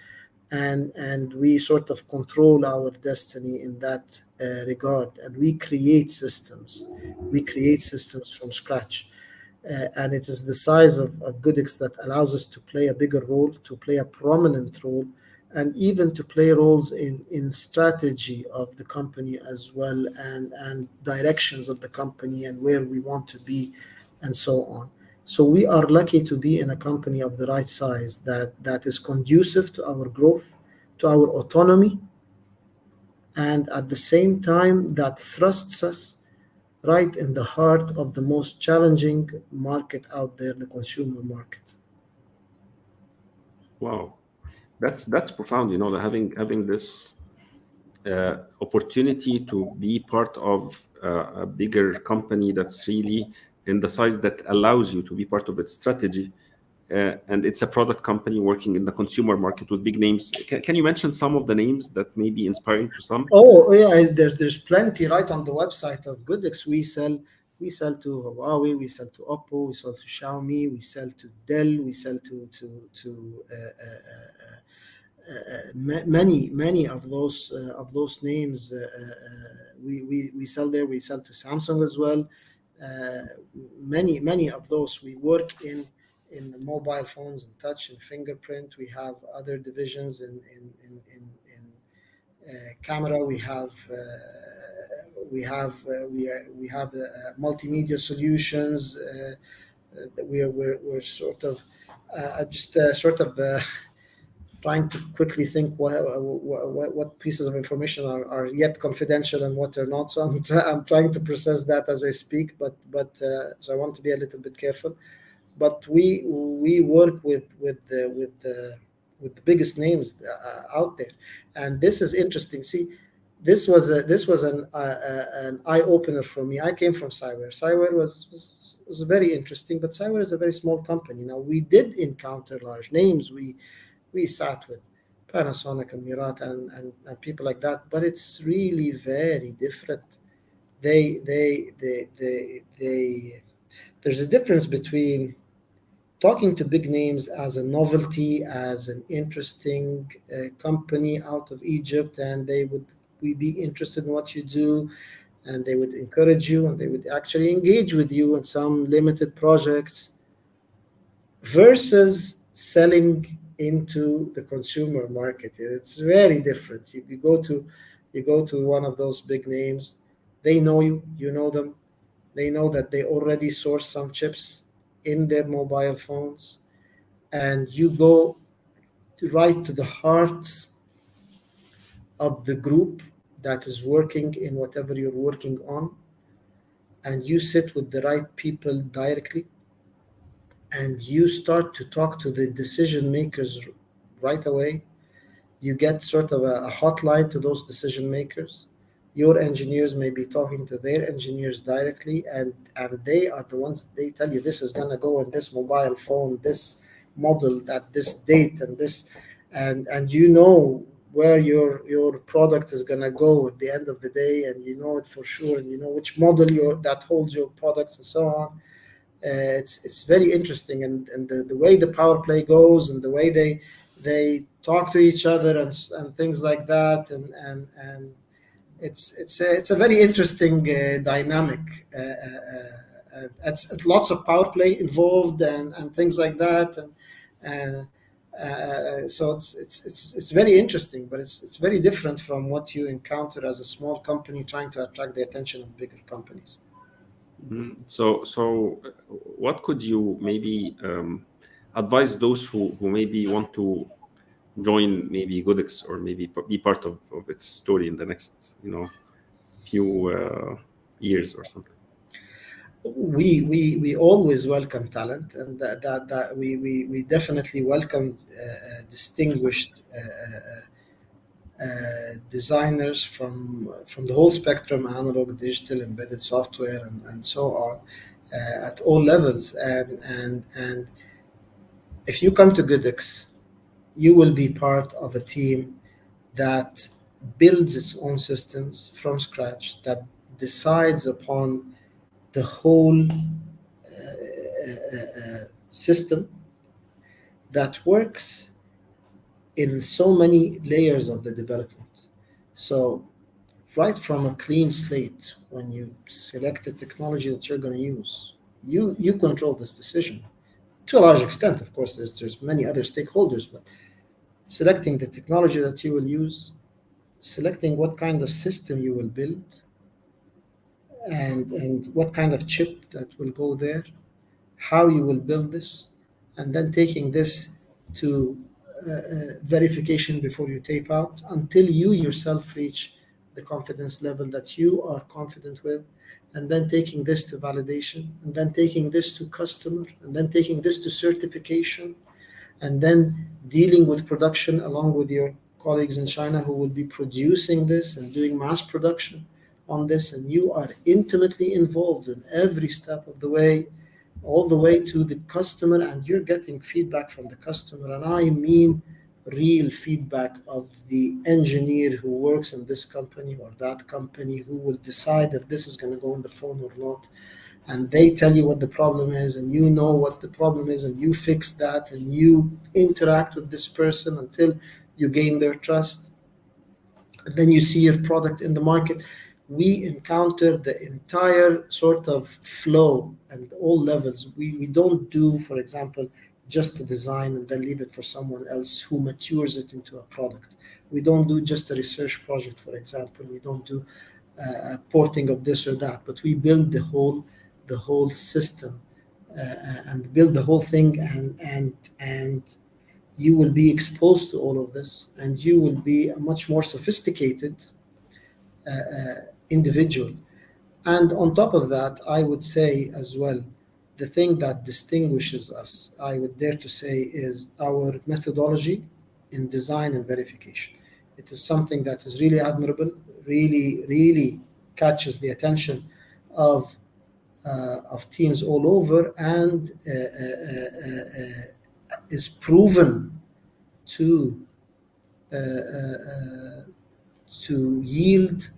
and we sort of control our destiny in that regard. And we create systems. We create systems from scratch. And it is the size of Goodix that allows us to play a bigger role, to play a prominent role, and even to play roles in strategy of the company as well, and directions of the company and where we want to be and so on. So we are lucky to be in a company of the right size that is conducive to our growth, to our autonomy, and at the same time that thrusts us right in the heart of the most challenging market out there, the consumer market. Wow, that's profound. You know, having this opportunity to be part of a bigger company that's really in the size that allows you to be part of its strategy. And it's a product company working in the consumer market with big names. Can you mention some of the names that may be inspiring to some? Oh yeah, there's plenty right on the website of Goodix. We sell to Huawei, we sell to Oppo, we sell to Xiaomi, we sell to Dell, we sell to many of those names. We sell there. We sell to Samsung as well. Many of those. We work in the mobile phones and touch and fingerprint. We have other divisions in camera. We have multimedia solutions. We're sort of trying to quickly think what pieces of information are yet confidential and what are not. So I'm trying to process that as I speak. But so I want to be a little bit careful. But we work with the biggest names out there, and this is interesting. See, this was an eye opener for me. I came from Si-Ware. Si-Ware was very interesting, but Si-Ware is a very small company. Now we did encounter large names. We sat with Panasonic and Murat and people like that, but it's really very different. There's a difference between talking to big names as a novelty, as an interesting company out of Egypt, and we be interested in what you do, and they would encourage you, and they would actually engage with you in some limited projects. versus selling into the consumer market. It's very different. You go to one of those big names, they know you, you know them, they know that they already source some chips in their mobile phones, and you go right to the heart of the group that is working in whatever you're working on, and you sit with the right people directly, and you start to talk to the decision makers right away. You get sort of a hotline to those decision makers. Your engineers may be talking to their engineers directly, and they are the ones, they tell you this is going to go in this mobile phone, this model, at this date, and this, and you know where your product is going to go at the end of the day, and you know it for sure, and you know which model that holds your products and so on. It's very interesting, and the way the power play goes, and the way they talk to each other, and things like that, and it's a very interesting dynamic. It's lots of power play involved, and things like that, and so it's very interesting, but it's very different from what you encounter as a small company trying to attract the attention of bigger companies. So, what could you maybe advise those who maybe want to join maybe Goodix, or maybe be part of its story in the next, few years or something? We always welcome talent, and that we definitely welcome distinguished designers from the whole spectrum: analog, digital, embedded software, and so on, at all levels. And if you come to Goodix, you will be part of a team that builds its own systems from scratch, that decides upon the whole system, that works in so many layers of the development. So right from a clean slate, when you select the technology that you're going to use, you control this decision to a large extent. Of course, there's many other stakeholders, but selecting the technology that you will use, selecting what kind of system you will build, and what kind of chip that will go there, how you will build this, and then taking this to verification before you tape out, until you yourself reach the confidence level that you are confident with, and then taking this to validation, and then taking this to customer, and then taking this to certification, and then dealing with production along with your colleagues in China who will be producing this and doing mass production on this. And you are intimately involved in every step of the way, all the way to the customer, and you're getting feedback from the customer. And I mean real feedback of the engineer who works in this company or that company, who will decide if this is going to go on the phone or not. And they tell you what the problem is, and you know what the problem is, and you fix that, and you interact with this person until you gain their trust. And then you see your product in the market. We encounter the entire sort of flow and all levels. We don't do, for example, just a design and then leave it for someone else who matures it into a product. We don't do just a research project, for example. We don't do porting of this or that, but we build the whole system, and build the whole thing, and you will be exposed to all of this, and you will be a much more sophisticated individual. And on top of that, I would say as well, the thing that distinguishes us, I would dare to say, is our methodology in design and verification. It is something that is really admirable, really catches the attention of teams all over, and is proven to yield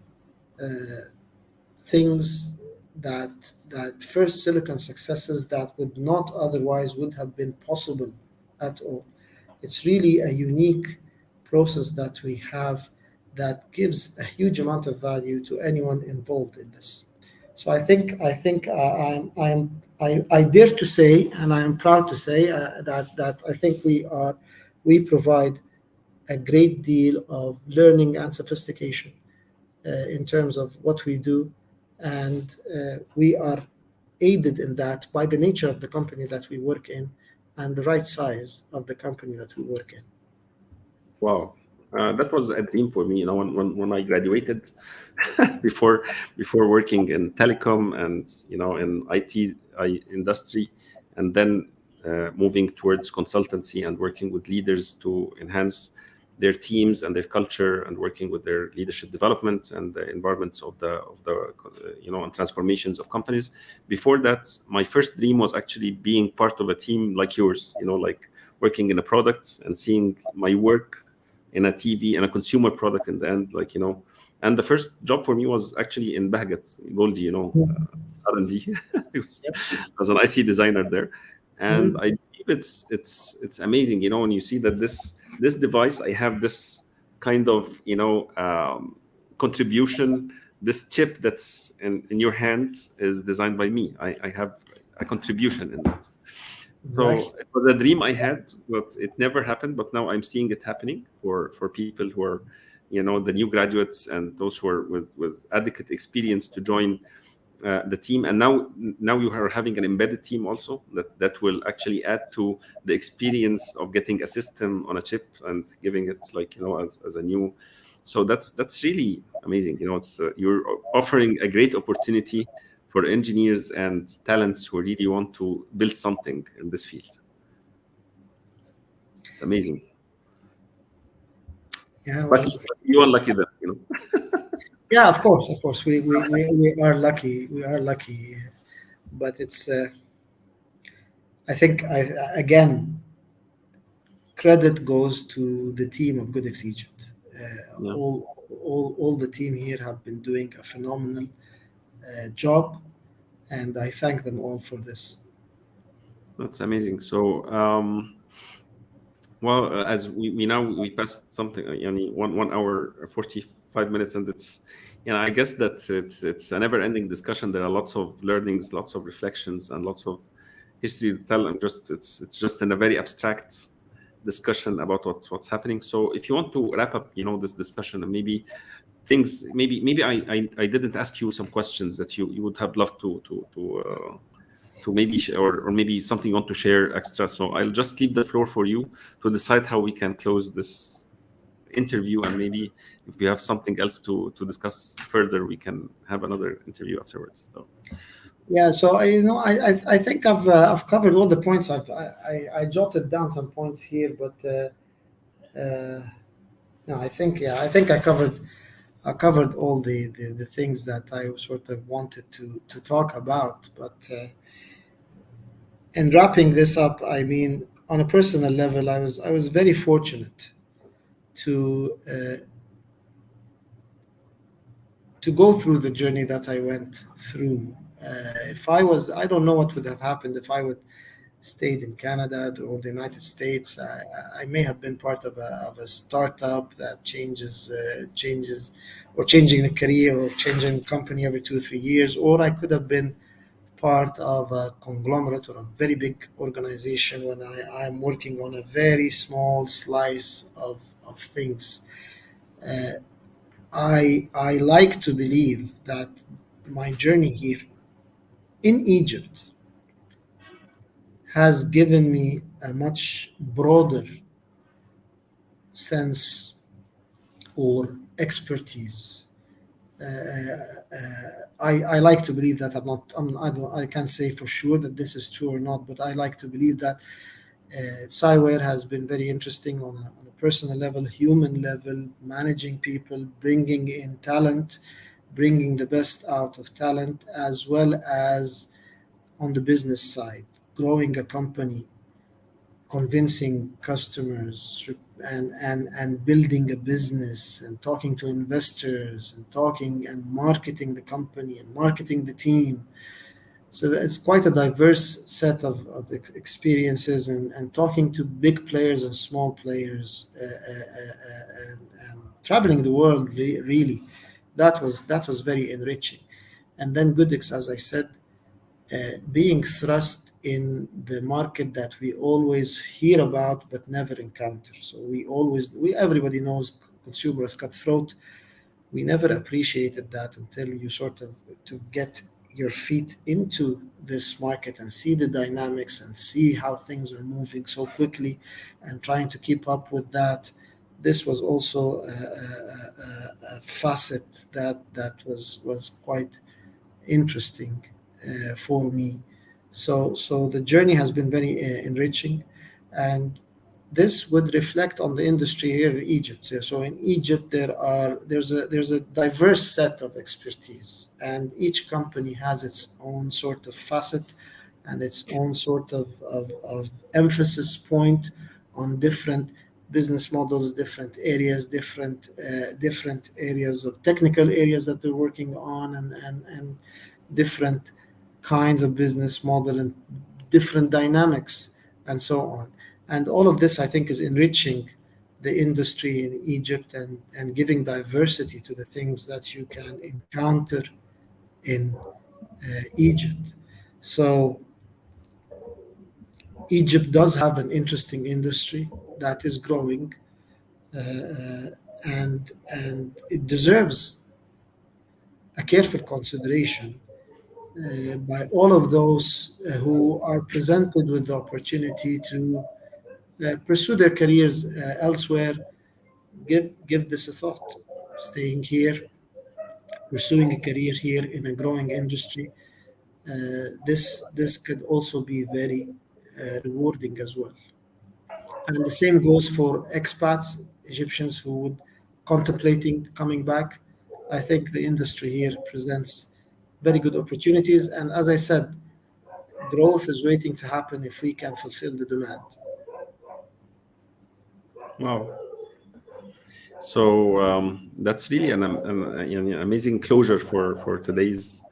things that first silicon successes that would not otherwise would have been possible at all. It's really a unique process that we have that gives a huge amount of value to anyone involved in this. So I dare to say, and I am proud to say that I think we provide a great deal of learning and sophistication in terms of what we do, and we are aided in that by the nature of the company that we work in and the right size of the company that we work in. Wow. That was a dream for me, when I graduated, before working in telecom and in IT industry, and then moving towards consultancy and working with leaders to enhance their teams and their culture, and working with their leadership development and the environments of the and transformations of companies. Before that, my first dream was actually being part of a team like yours, like working in a product and seeing my work in a TV and a consumer product in the end, and the first job for me was actually in Bahgat, Goldie, R&D. As an IC designer there, and I believe it's amazing, when you see that this device, I have this kind of contribution. This chip that's in your hand is designed by me. I have a contribution in that. So Exactly. it was a dream I had, but it never happened. But now I'm seeing it happening for people who are, the new graduates and those who are with adequate experience to join the team. And now you are having an embedded team also that will actually add to the experience of getting a system on a chip and giving it as a new. So that's really amazing. It's you're offering a great opportunity for engineers and talents who really want to build something in this field. It's amazing. Yeah, But well, you are lucky that yeah, of course, we are lucky. We are lucky, but it's. I think again, credit goes to the team of Goodix Egypt. yeah, All the team here have been doing a phenomenal job, and I thank them all for this. that's amazing. So well, as we now we passed something, 1 hour 45 minutes, and it's I guess that it's a never-ending discussion. There are lots of learnings, lots of reflections, and lots of history to tell. And it's just in a very abstract discussion about what's happening. So if you want to wrap up, this discussion, and maybe things, maybe I didn't ask you some questions that you would have loved to maybe or maybe something you want to share extra. So I'll just leave the floor for you to decide how we can close this interview, and maybe if we have something else to discuss further, we can have another interview afterwards. So Yeah, so I think I've covered all the points. I jotted down some points here, but no, I think I covered all the things that I sort of wanted to talk about. But in wrapping this up, I mean, on a personal level, I was very fortunate to to go through the journey that I went through. If I was, I don't know what would have happened if I would stayed in Canada or the United States. I may have been part of a startup that changes, or changing a career or changing company every 2 or 3 years, or I could have been part of a conglomerate or a very big organization when I'm working on a very small slice of things. I like to believe that my journey here in Egypt has given me a much broader sense or expertise. I like to believe that I can't say for sure that this is true or not, but I like to believe that Si-Ware has been very interesting on a personal level, human level, managing people, bringing in talent, bringing the best out of talent, as well as on the business side, growing a company, convincing customers, and building a business, and talking to investors, and talking and marketing the company and marketing the team. So it's quite a diverse set of experiences, and talking to big players and small players, and traveling the world, really, that was very enriching. And then Goodix, as I said, being thrust in the market that we always hear about but never encounter. So everybody knows consumer is cutthroat. We never appreciated that until you sort of to get your feet into this market and see the dynamics and see how things are moving so quickly and trying to keep up with that. This was also a facet that was quite interesting for me. So the journey has been very enriching, and this would reflect on the industry here in Egypt. So in Egypt, there's a diverse set of expertise, and each company has its own sort of facet and its own sort of emphasis point on different business models, different areas, different areas of technical areas that they're working on, and different kinds of business model and different dynamics and so on. And all of this, I think, is enriching the industry in Egypt and giving diversity to the things that you can encounter in Egypt. So Egypt does have an interesting industry that is growing, and it deserves a careful consideration by all of those who are presented with the opportunity to pursue their careers elsewhere. Give this a thought. Staying here, pursuing a career here in a growing industry, this could also be very rewarding as well. And the same goes for expats, Egyptians who would contemplating coming back. I think the industry here presents very good opportunities. And as I said, growth is waiting to happen if we can fulfill the demand. Wow. So that's really an amazing closure for today's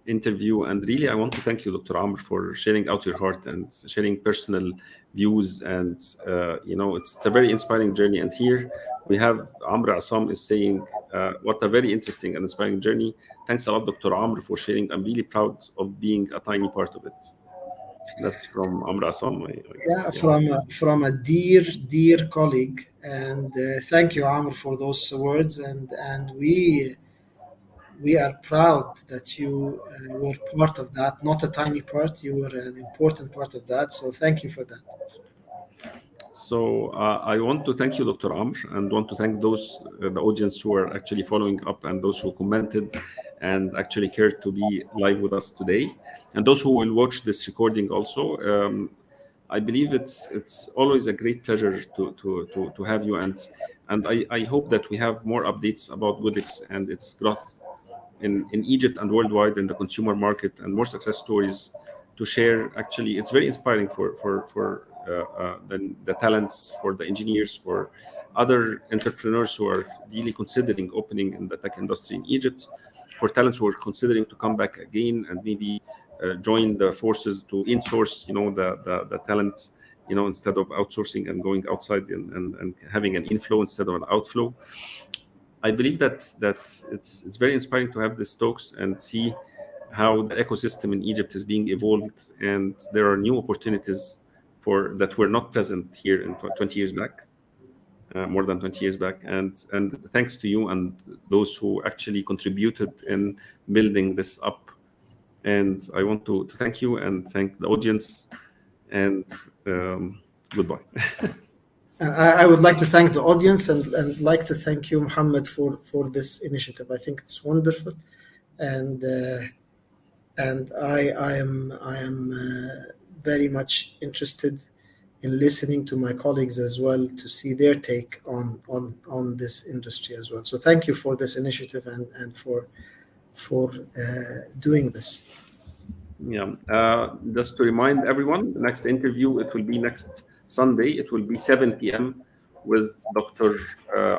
interview. And really, I want to thank you, Dr. Amr, for sharing out your heart and sharing personal views. And, it's a very inspiring journey. And here we have Amr Assam is saying, what a very interesting and inspiring journey. Thanks a lot, Dr. Amr, for sharing. I'm really proud of being a tiny part of it. That's from Amr Assam. Yeah, from a dear colleague, and thank you, Amr, for those words. And we are proud that you were part of that. Not a tiny part; you were an important part of that. So thank you for that. So I want to thank you, Dr. Amr, and want to thank the audience who are actually following up and those who commented and actually cared to be live with us today, and those who will watch this recording also. I believe it's always a great pleasure to have you, and I hope that we have more updates about Goodix and its growth in Egypt and worldwide in the consumer market, and more success stories to share. Actually, it's very inspiring for the talents, for the engineers, for other entrepreneurs who are really considering opening in the tech industry in Egypt, for talents who are considering to come back again and maybe join the forces to insource, the talents, instead of outsourcing and going outside and having an inflow instead of an outflow. I believe that it's very inspiring to have these talks and see how the ecosystem in Egypt is being evolved, and there are new opportunities that were not present here in 20 years back, more than 20 years back. And thanks to you and those who actually contributed in building this up. And I want to thank you and thank the audience, and goodbye. And I would like to thank the audience and like to thank you, Muhammad, for this initiative. I think it's wonderful, and I am very much interested in listening to my colleagues as well to see their take on this industry as well. So thank you for this initiative and for doing this. Yeah. Just to remind everyone, the next interview, it will be next Sunday. It will be 7 p.m. with Dr.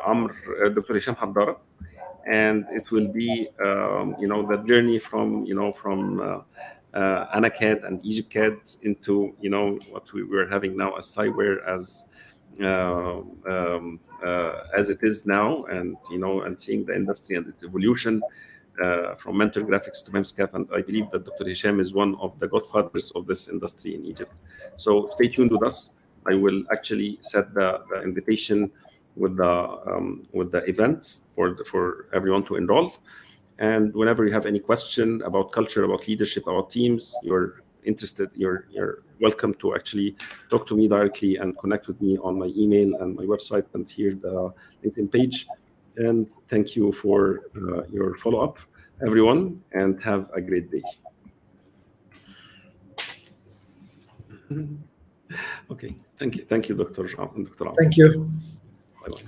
Amr, Dr. Hisham Haddara, and it will be the journey from AnaCAD and EgyptCAD into what we were having now as Si-Ware as it is now, and seeing the industry and its evolution, from Mentor Graphics to MEMSCAP, and I believe that Dr. Hisham is one of the godfathers of this industry in Egypt. So stay tuned with us. I will actually set the invitation with the event for everyone to enroll. And whenever you have any question about culture, about leadership, about teams, you're interested, you're welcome to actually talk to me directly and connect with me on my email and my website and here the LinkedIn page. And thank you for your follow-up, everyone, and have a great day. Okay, thank you, Dr. Amr. Thank you. Bye-bye.